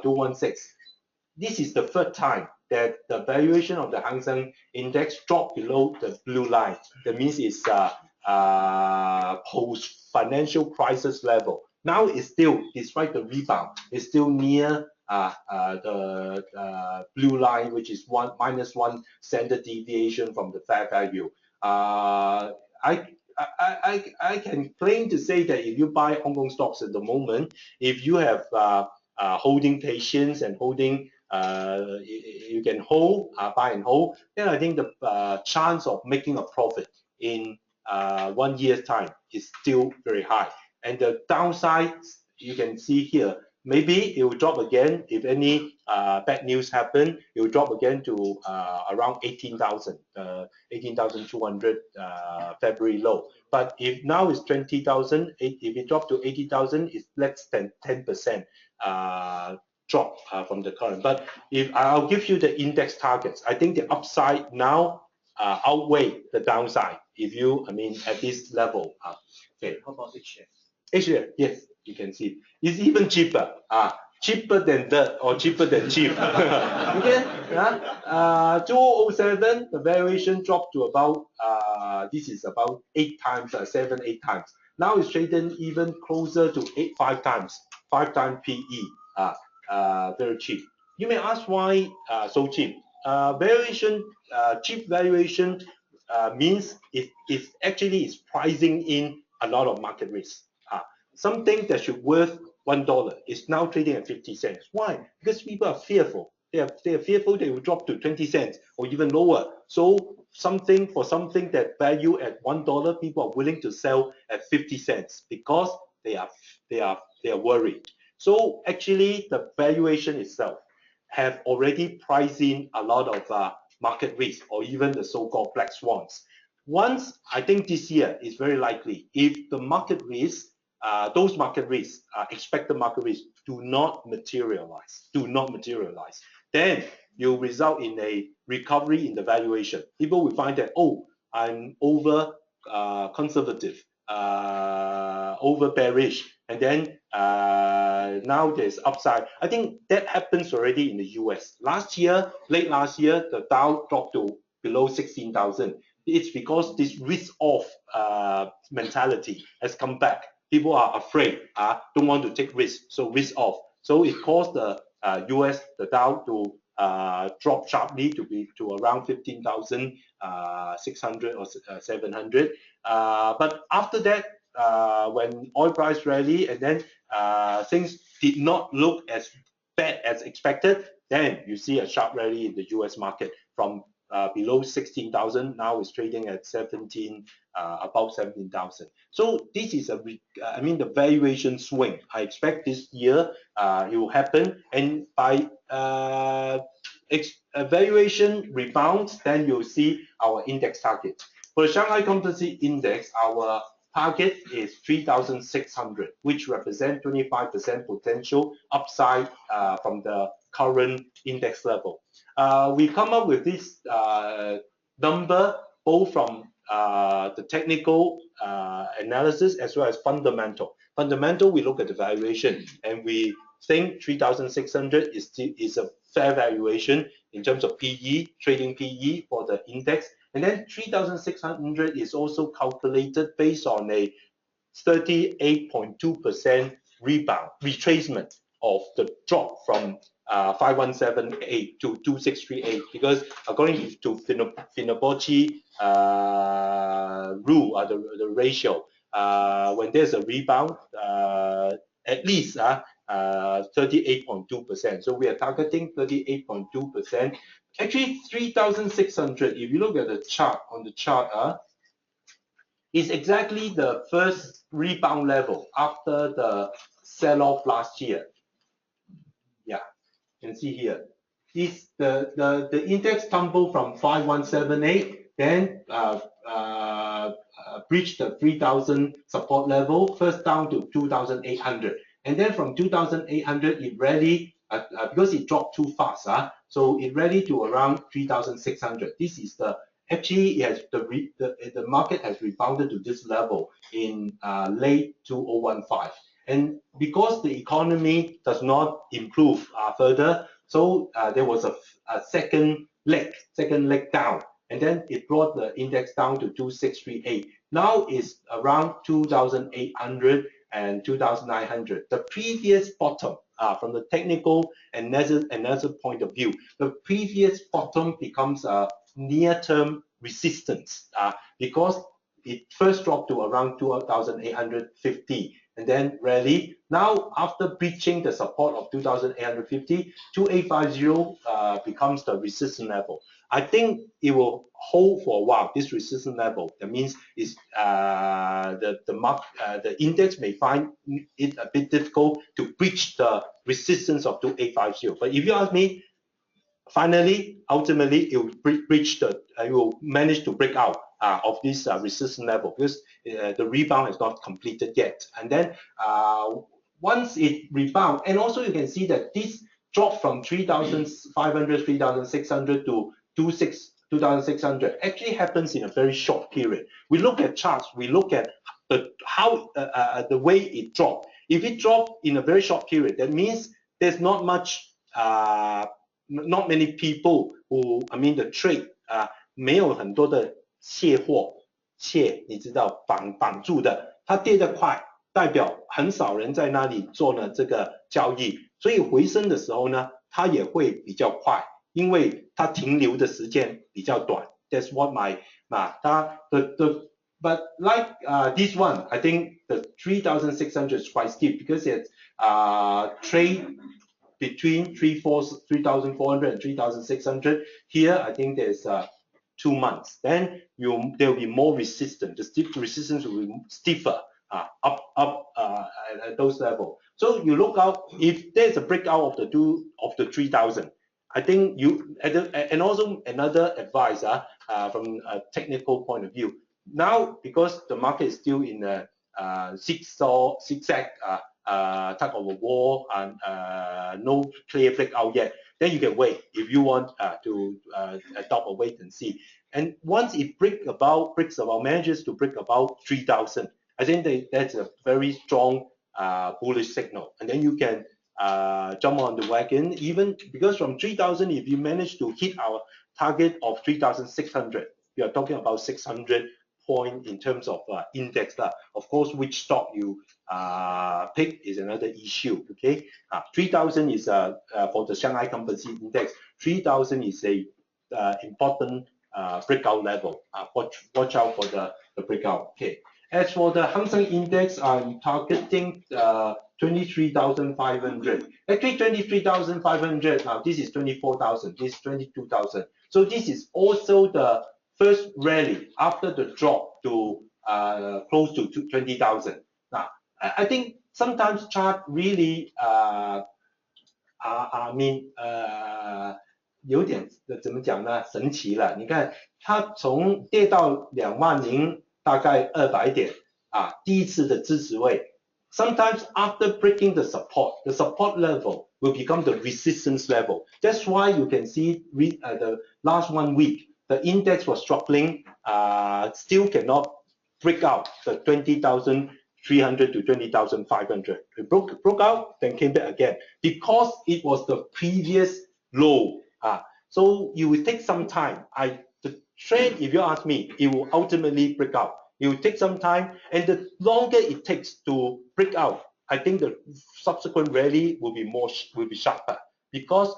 2016, this is the 3rd time that the valuation of the Hang Seng Index dropped below the blue line. That means it's post-financial crisis level. Now it's still, despite the rebound, it's still near the blue line, which is -1 standard deviation from the fair value. I can claim to say that if you buy Hong Kong stocks at the moment, if you have holding patience and holding you can hold, buy and hold, then I think the chance of making a profit in 1 year's time is still very high. And the downside, you can see here, maybe it will drop again if any bad news happen. It will drop again to around 18,000, 18,200 February low. But if now it's 20,000, if it dropped to 80,000, it's less than 10% drop from the current. But if I'll give you the index targets, I think the upside now outweigh the downside. If you, at this level. Okay. How about each share? Each share, yes, you can see it's even cheaper. Cheaper than dirt or cheaper than cheap. Okay. 2007, the valuation dropped to about this is about 8 times, 7, 8 times. Now it's trading even closer to 5 times PE. Very cheap. You may ask why so cheap. Valuation, cheap valuation means it actually is pricing in a lot of market risk. Something that should worth $1 is now trading at 50 cents. Why? Because people are fearful. They are fearful they will drop to 20 cents or even lower. So something that value at $1, people are willing to sell at 50 cents because they are worried. So actually, the valuation itself have already priced in a lot of market risk or even the so-called black swans. Once, I think this year is very likely, if the market risk, those market risks, expected market risks, do not materialize, then you'll result in a recovery in the valuation. People will find that, oh, I'm over conservative, over bearish, and then now there's upside. I think that happens already in the US. Late last year, the Dow dropped to below 16,000. It's because this risk-off mentality has come back. People are afraid, don't want to take risk, so risk-off. So it caused the US, the Dow, to drop sharply to around 15,600 or 700. But after that, when oil price rally and then things did not look as bad as expected, then you see a sharp rally in the US market from below 16,000. Now it's trading at 17, about 17,000. So this is the valuation swing. I expect this year it will happen, and by valuation rebounds, then you'll see our index target. For the Shanghai Composite Index, our target is 3,600, which represents 25% potential upside from the current index level. We come up with this number both from the technical analysis as well as fundamental. Fundamental, we look at the valuation and we think 3,600 is a fair valuation in terms of PE, trading PE for the index. And then 3,600 is also calculated based on a 38.2% rebound, retracement of the drop from 5178 to 2638, because according to Fibonacci rule, the ratio, when there's a rebound, at least 38.2%. So we are targeting 38.2%. Actually, 3,600, if you look at the chart, is exactly the first rebound level after the sell-off last year. Yeah, you can see here. The index tumbled from 5178, then breached the 3,000 support level, first down to 2,800. And then from 2,800, it rallied, because it dropped too fast, so it rallied to around 3,600. This is actually it has the market has rebounded to this level in late 2015. And because the economy does not improve further, so there was a second leg down, and then it brought the index down to 2638. Now it's around 2,800 and 2,900. The previous bottom, from the technical and another point of view, the previous bottom becomes a near-term resistance because it first dropped to around 2,850. and then rally. Now, after breaching the support of 2,850, 2850 becomes the resistance level. I think it will hold for a while, this resistance level. That means is the index may find it a bit difficult to breach the resistance of 2850. But if you ask me, finally, ultimately, it will manage to break out of this resistance level, because the rebound is not completed yet. And then once it rebound, and also you can see that this drop from 3,500, 3,600 to 2,600 actually happens in a very short period. We look at charts, we look at the way it dropped. If it dropped in a very short period, that means there's not many people who, I mean the trade 没有很多的卸货，你知道绑住的，它跌得快，代表很少人在那里做呢这个交易，所以回升的时候呢，它也会比较快，因为它停留的时间比较短。That's what but like this one, I think the 3,600 is quite steep because it's trade between 3,400 and 3,600. Here, I think there's 2 months. Then there will be more resistance. The steep resistance will be stiffer up at those levels. So you look out if there's a breakout of the 3,000. I think and also another advice from a technical point of view. Now, because the market is still in a zigzag type of a wall and no clear breakout yet, then you can wait if you want to adopt a wait and see. And once it manages to break about 3,000, I think that's a very strong bullish signal. And then you can jump on the wagon, even because from 3,000, if you manage to hit our target of 3,600, we are talking about 600 point in terms of index. Of course, which stock you pick is another issue. Okay, 3,000 is for the Shanghai Composite Index. 3,000 is a important breakout level. Watch out for the breakout. Okay. As for the Hang Seng Index, I'm targeting 23,500. Actually, 23,500. Now this is 24,000. This is 22,000. So this is also the first rally after the drop to close to 20,000. Now, I think sometimes chart really,有点怎么讲呢？神奇了。你看，它从跌到20,000大概200点第一次的支持位。Sometimes after breaking the support level will become the resistance level. That's why you can see the last 1 week. The index was struggling, still cannot break out the 20,300 to 20,500. It broke out, then came back again because it was the previous low. So you will take some time. The trend, if you ask me, it will ultimately break out. It will take some time, and the longer it takes to break out, I think the subsequent rally will be sharper because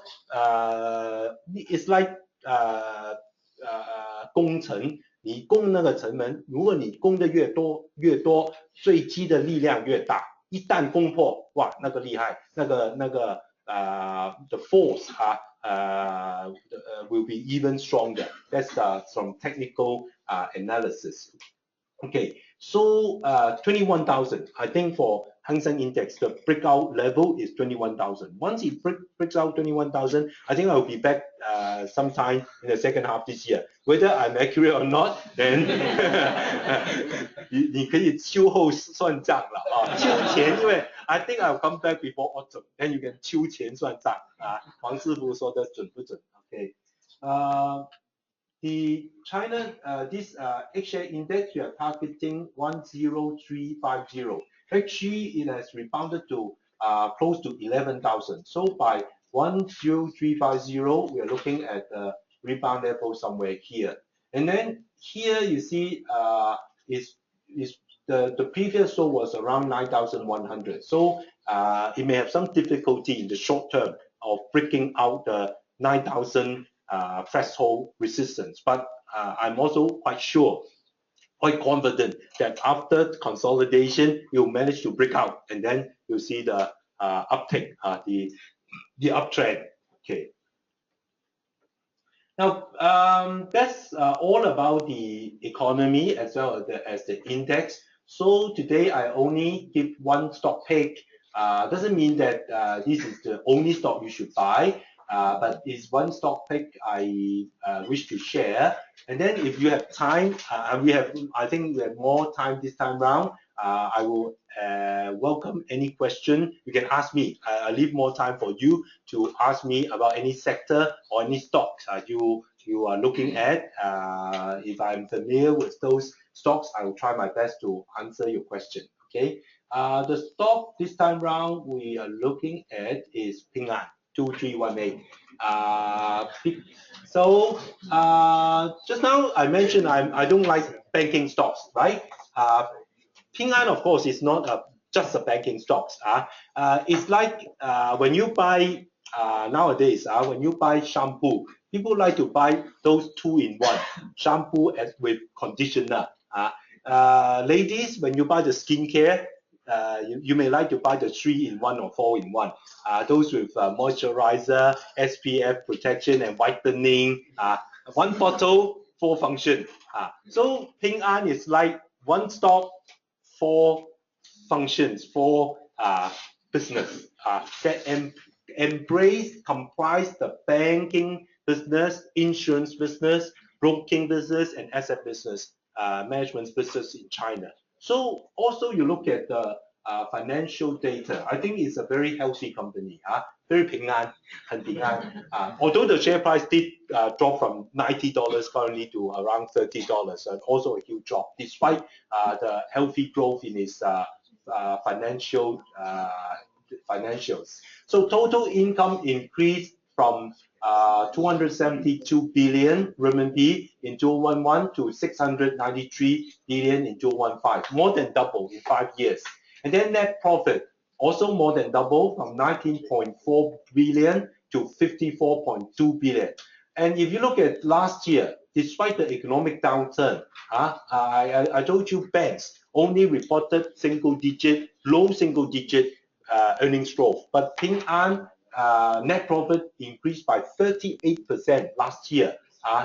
it's like 攻城，你攻那个城门，如果你攻的越多，坠击的力量越大。一旦攻破，哇，那个厉害，那个the force will be even stronger. That's from technical analysis. Okay, so 21,000. I think for Hang Seng Index, the breakout level is 21,000. Once it breaks out 21,000, I think I will be back sometime in the second half this year. Whether I'm accurate or not, then 你可以秋后算账了秋前，因为 I think I'll come back before autumn. Then you can 秋前算账黄师傅说的准不准 ？Okay. The China, this H-share index, we are targeting 10350. Actually, it has rebounded to close to 11,000. So by 10350, we are looking at the rebound level somewhere here. And then here you see is the previous low was around 9,100. So it may have some difficulty in the short term of breaking out the 9,000 threshold resistance, but I'm also quite sure quite confident that after consolidation, you'll manage to break out, and then you'll see the uptick, the uptrend. Okay. Now, that's all about the economy as well as the index. So today I only give one stock pick. Doesn't mean that this is the only stock you should buy, but it's one stock pick I wish to share. And then if you have time, I think we have more time this time round. I will welcome any question you can ask me. I leave more time for you to ask me about any sector or any stocks you are looking at. If I'm familiar with those stocks, I will try my best to answer your question. Okay. The stock this time round we are looking at is Pingan 2318. So just now I mentioned I don't like banking stocks, right? Pingan, of course, is not just a banking stocks. It's like when you buy nowadays, when you buy shampoo, people like to buy those 2-in-1 shampoo with conditioner. Ladies, when you buy the skincare, you may like to buy the 3-in-1 or 4-in-1. Those with moisturizer, SPF protection, and whitening. One bottle, 4 function. So Pingan is like one stock, 4 functions, 4 business that comprise the banking business, insurance business, broking business, and asset business, management business in China. So also you look at the financial data. I think it's a very healthy company, very Pingan, although the share price did drop from $90 currently to around $30, and also a huge drop, despite the healthy growth in its financials. So total income increased from 272 billion RMB in 2011 to 693 billion in 2015, more than double in 5 years. And then net profit also more than double from 19.4 billion to 54.2 billion. And if you look at last year, despite the economic downturn, I told you banks only reported low single digit earnings growth, but Pingan net profit increased by 38% last year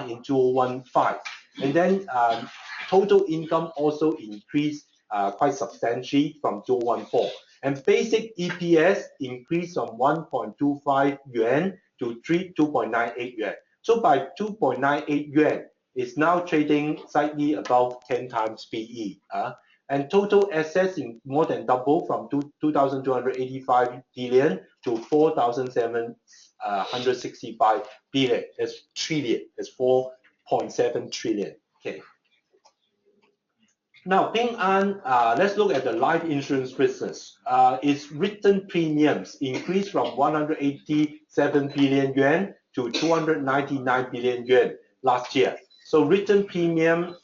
in 2015. And then total income also increased quite substantially from 2014. And basic EPS increased from 1.25 yuan to 2.98 yuan. So by 2.98 yuan, it's now trading slightly above 10 times PE. And total assets more than double from 2,285 billion to 4,765 billion. That's trillion. That's 4.7 trillion. Okay. Now, Pingan, let's look at the life insurance business. Its written premiums increased from 187 billion yuan to 299 billion yuan last year. So written premium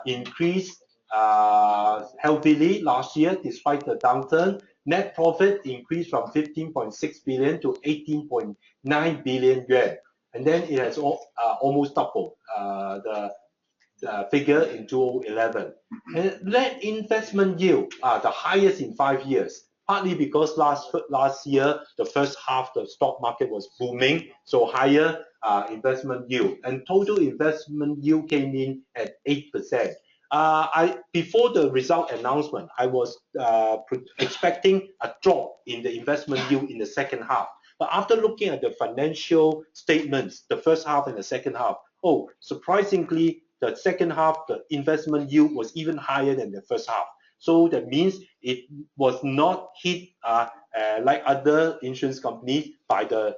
increased healthily last year despite the downturn. Net profit increased from 15.6 billion to 18.9 billion yuan. And then it has almost doubled the figure in 2011. And net investment yield, the highest in 5 years, partly because last year, the first half, the stock market was booming, so higher investment yield. And total investment yield came in at 8%. Before the result announcement, I was expecting a drop in the investment yield in the second half. But after looking at the financial statements, the first half and the second half, surprisingly, the second half, the investment yield was even higher than the first half. So that means it was not hit like other insurance companies by the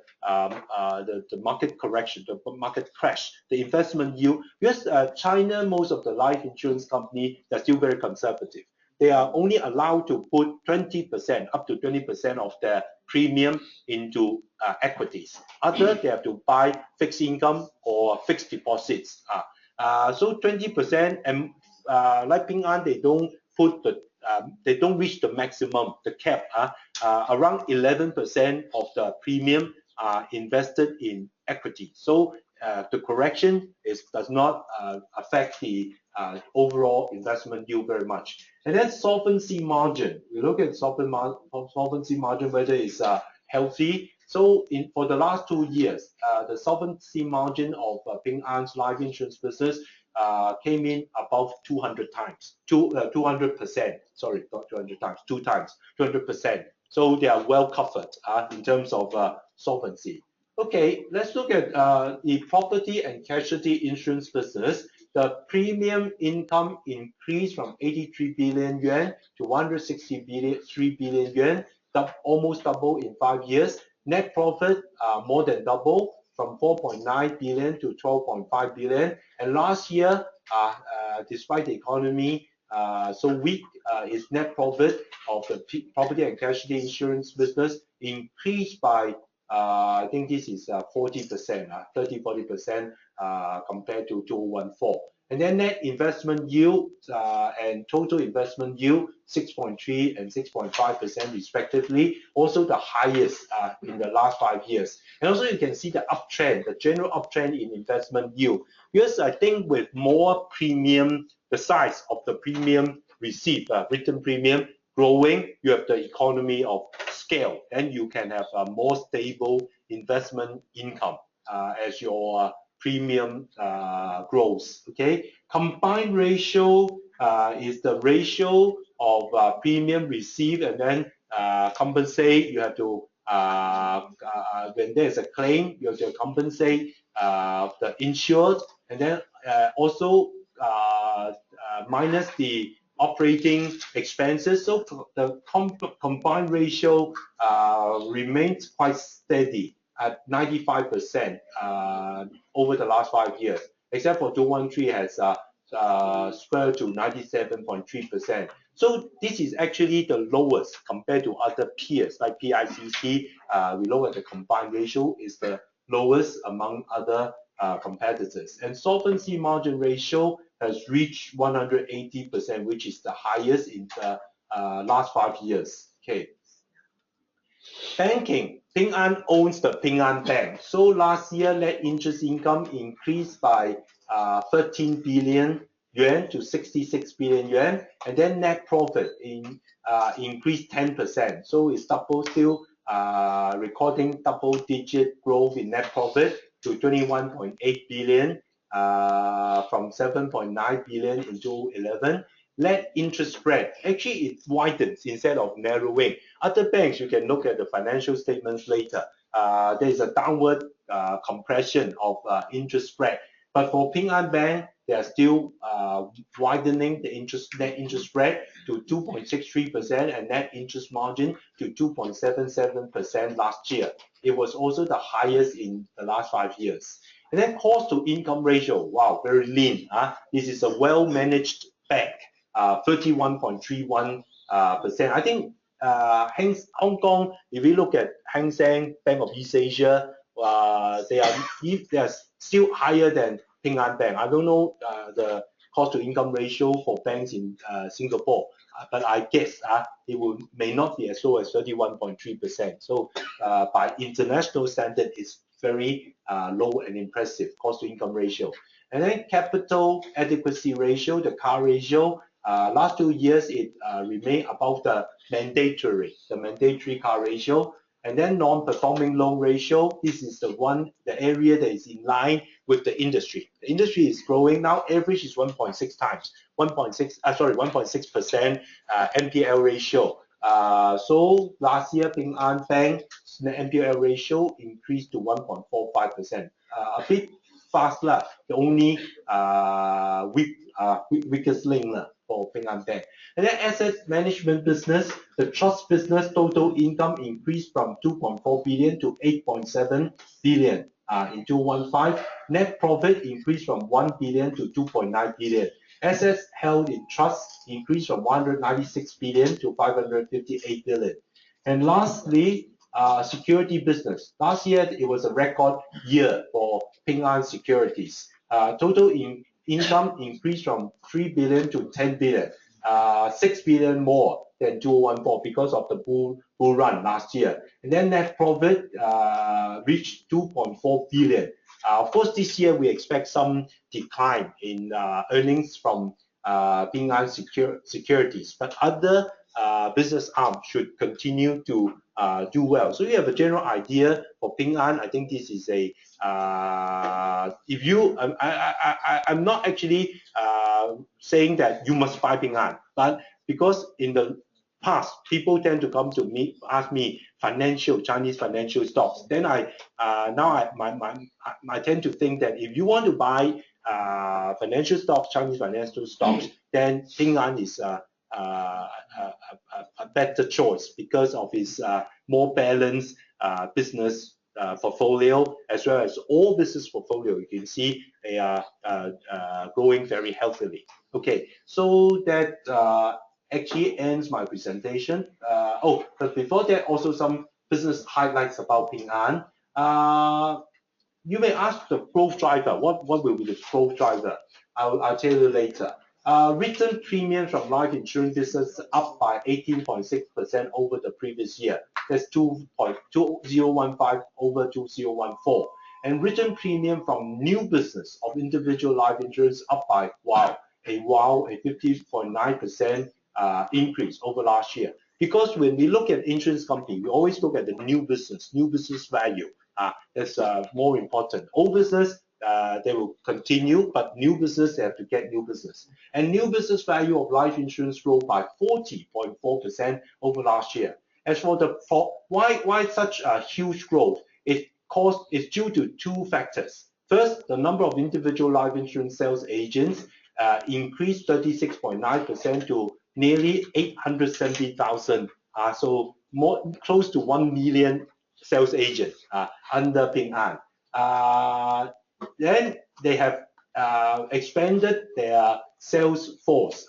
market correction, the market crash. The investment yield, because China, most of the life insurance companies are still very conservative. They are only allowed to put 20%, up to 20% of their premium into equities. Others, they have to buy fixed income or fixed deposits. So 20%, and like Pingan, they don't put they don't reach the maximum, the cap. Around 11% of the premium are invested in equity. So the correction does not affect the overall investment yield very much. And then solvency margin. We look at solvency margin whether it's healthy. So for the last 2 years, the solvency margin of Ping An's life insurance business came in above 200 times, 200%. Sorry, not 200 times, 2 times, 200%. So they are well covered in terms of solvency. Okay, let's look at the property and casualty insurance business. The premium income increased from 83 billion yuan to 163 billion yuan, almost double in 5 years. Net profit more than double from 4.9 billion to 12.5 billion. And last year, despite the economy so weak, his net profit of the property and casualty insurance business increased by I think this is 40%, 30-40% compared to 2014. And then net investment yield and total investment yield 6.3 and 6.5% respectively, also the highest in the last 5 years. And also you can see the uptrend, the general uptrend in investment yield. Because I think with more premium, the size of the premium received, written premium growing, you have the economy of scale, and you can have a more stable investment income as your premium grows. Okay, combined ratio is the ratio of premium received and then compensate. You have to when there's a claim, you have to compensate the insured, and then also minus the operating expenses. So the combined ratio remains quite steady at 95% over the last 5 years, except for 2013 has swelled to 97.3%. So this is actually the lowest compared to other peers like PICC. We look at the combined ratio is the lowest among other competitors. And solvency margin ratio has reached 180%, which is the highest in the last 5 years. Okay. Banking. Ping An owns the Ping An Bank. So last year, net interest income increased by 13 billion yuan to 66 billion yuan, and then net profit increased 10%. So it's still recording double-digit growth in net profit to 21.8 billion from 7.9 billion in 2011. Net interest spread, actually it widens instead of narrowing. Other banks, you can look at the financial statements later. There is a downward compression of interest spread. But for Ping An Bank, they are still widening the net interest spread to 2.63% and net interest margin to 2.77% last year. It was also the highest in the last 5 years. And then cost to income ratio, wow, very lean. This is a well-managed bank, 31.31%. I think Hong Kong, if we look at Hang Seng, Bank of East Asia, they are still higher than Ping An Bank. I don't know the cost to income ratio for banks in Singapore, but I guess it may not be as low as 31.3%. So by international standard, it's very low and impressive cost to income ratio. And then capital adequacy ratio, the CAR ratio, last 2 years it remained above the mandatory CAR ratio. And then non-performing loan ratio, this is the area that is in line with the industry. The industry is growing now. Average is 1.6 times, 1.6% NPL ratio. So last year, Ping An Bank's NPL ratio increased to 1.45%. A bit faster, the only weakest link for Ping An Bank. And then asset management business, the trust business total income increased from 2.4 billion to 8.7 billion in 2015. Net profit increased from 1 billion to 2.9 billion. Assets held in trust increased from 196 billion to 558 billion. And lastly, security business. Last year, it was a record year for Ping An Securities. Total income increased from 3 billion to 10 billion, 6 billion more than 2014 because of the bull run last year. And then net profit reached 2.4 billion, Of course, this year we expect some decline in earnings from Pingan Securities, but other business arms should continue to do well. So you have a general idea for Pingan. I think this is a if you I'm not actually saying that you must buy Pingan, but because in the past people tend to come to me, ask me Chinese financial stocks, then I tend to think that if you want to buy financial stocks, Chinese financial stocks, then Pingan is a better choice because of its more balanced business portfolio, as well as all business portfolio. You can see they are growing very healthily. Okay, so that actually ends my presentation. But before that, also some business highlights about Pingan. You may ask the growth driver. What will be the growth driver? I'll tell you later. Written premiums from life insurance business up by 18.6% over the previous year. That's 2015 over 2014. And written premium from new business of individual life insurance up by a 50.9% increase over last year. Because when we look at insurance company, we always look at the new business value. That's more important. Old business, they will continue, but new business, they have to get new business. And new business value of life insurance grew by 40.4% over last year. As for why such a huge growth? It's due to two factors. First, the number of individual life insurance sales agents increased 36.9% to nearly 870,000. So close to 1 million sales agents under Pingan. Then they have expanded their sales force.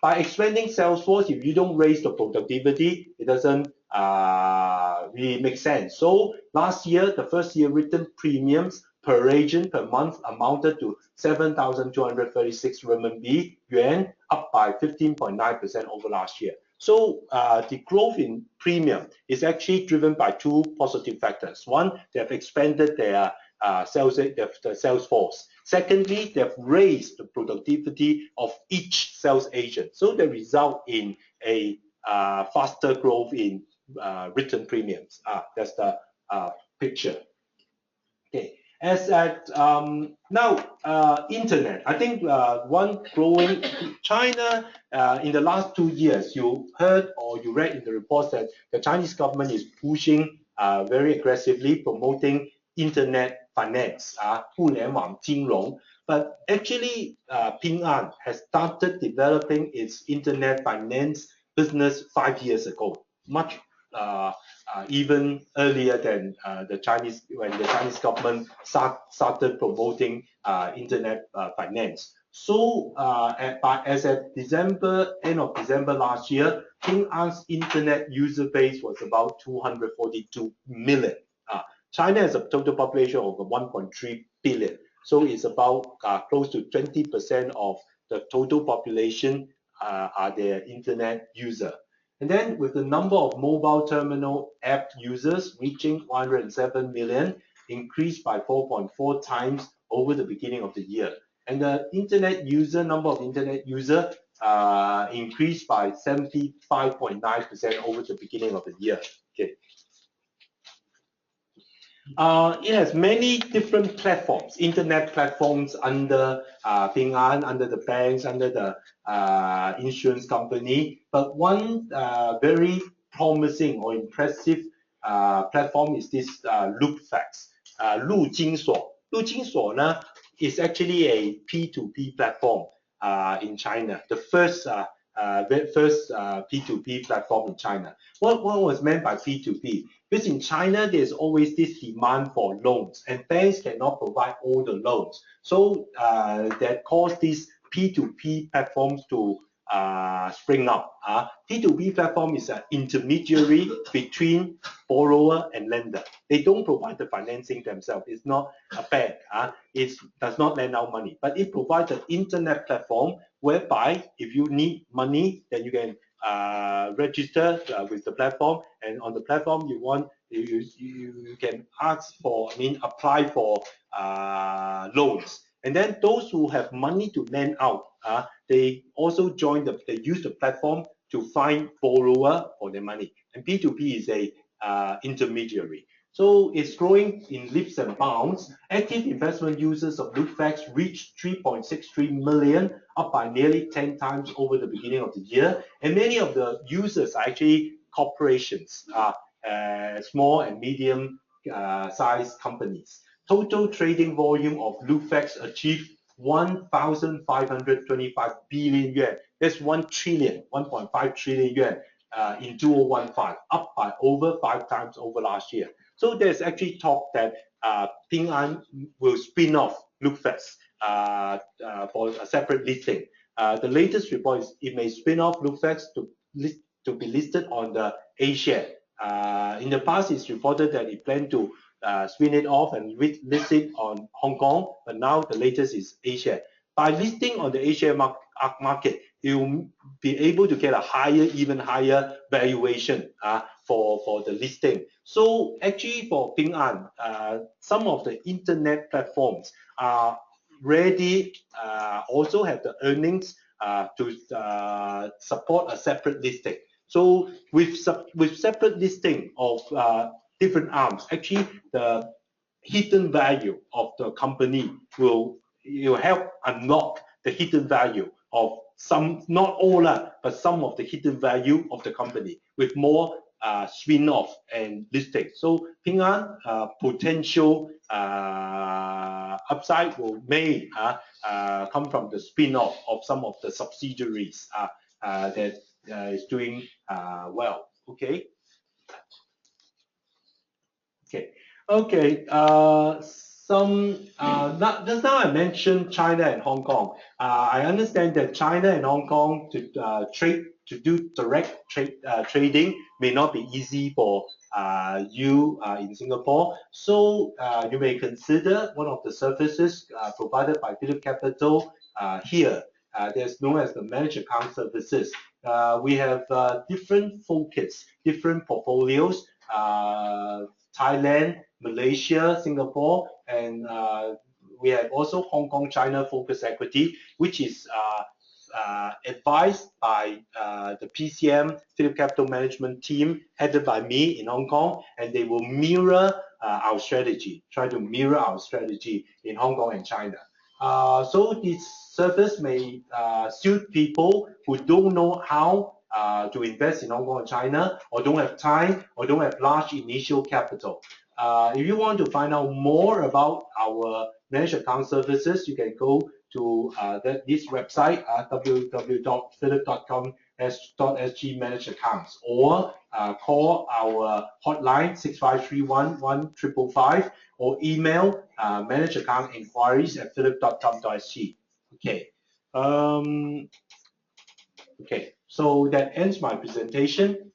By expanding sales force, if you don't raise the productivity, it doesn't really make sense. So last year, the first year written premiums per agent per month amounted to 7,236 RMB yuan, up by 15.9% over last year. So the growth in premium is actually driven by two positive factors. One, they have expanded their sales force. Secondly, they have raised the productivity of each sales agent. So they result in a faster growth in written premiums. That's the picture. Okay. As at now, internet. I think one growing China in the last 2 years, you heard or you read in the reports that the Chinese government is pushing very aggressively promoting internet finance, 互联网金融. But actually, Pingan has started developing its internet finance business 5 years ago, much even earlier than when the Chinese government started promoting internet finance. So as at end of December last year, Pingan's internet user base was about 242 million. China has a total population of 1.3 billion. So it's about close to 20% of the total population are their internet user. And then with the number of mobile terminal app users reaching 107 million, increased by 4.4 times over the beginning of the year. And the number of internet user increased by 75.9% over the beginning of the year. Okay. It has many different platforms, internet platforms under Pingan, under the banks, under the insurance company. But one very promising or impressive platform is this Lookfax, 陆金所. 陆金所 is actually a P2P platform in China, the first P2P platform in China. What was meant by P2P? Because in China, there's always this demand for loans, and banks cannot provide all the loans. So that caused these P2P platforms to spring up. P2P platform is an intermediary between borrower and lender. They don't provide the financing themselves. It's not a bank. It does not lend out money, but it provides an internet platform whereby if you need money, then you can register with the platform, and on the platform you can ask for, apply for loans. And then those who have money to lend out, they also they use the platform to find borrower for their money. And P2P is a intermediary. So it's growing in leaps and bounds. Active investment users of LookFax reached 3.63 million, up by nearly 10 times over the beginning of the year. And many of the users are actually corporations, small and medium sized companies. Total trading volume of LookFax achieved 1,525 billion yuan. That's 1 trillion, 1.5 trillion yuan in 2015, up by over 5 times over last year. So there's actually talk that Pingan will spin off LookFax for a separate listing. The latest report is it may spin off LookFax to be listed on the A-share. In the past, it's reported that it planned to spin it off and list it on Hong Kong, but now the latest is A-share. By listing on the A-share market, you'll be able to get a even higher valuation for the listing. So actually for Pingan, some of the internet platforms are ready, also have the earnings to support a separate listing. So with separate listing of different arms, actually the hidden value of the company will help unlock the hidden value of some, not all, but some of the hidden value of the company with more spin-off and listing. So Pingan potential upside may come from the spin-off of some of the subsidiaries that is doing well. Okay. Just now I mentioned China and Hong Kong. I understand that China and Hong Kong to do direct trading may not be easy for you in Singapore. So you may consider one of the services provided by PhillipCapital here. There's known as the managed account services. We have different focus, different portfolios. Thailand, Malaysia, Singapore, and we have also Hong Kong, China focused equity, which is advised by the PCM, PhillipCapital management team, headed by me in Hong Kong, and they will mirror our strategy, try to mirror our strategy in Hong Kong and China. So this service may suit people who don't know how to invest in Hong Kong and China, or don't have time, or don't have large initial capital. If you want to find out more about our managed account services, you can go to this website, www.phillip.com/sg managed accounts, or call our hotline 6531-1555, or email managed account inquiries at phillip.com.sg. Okay. Okay, so that ends my presentation.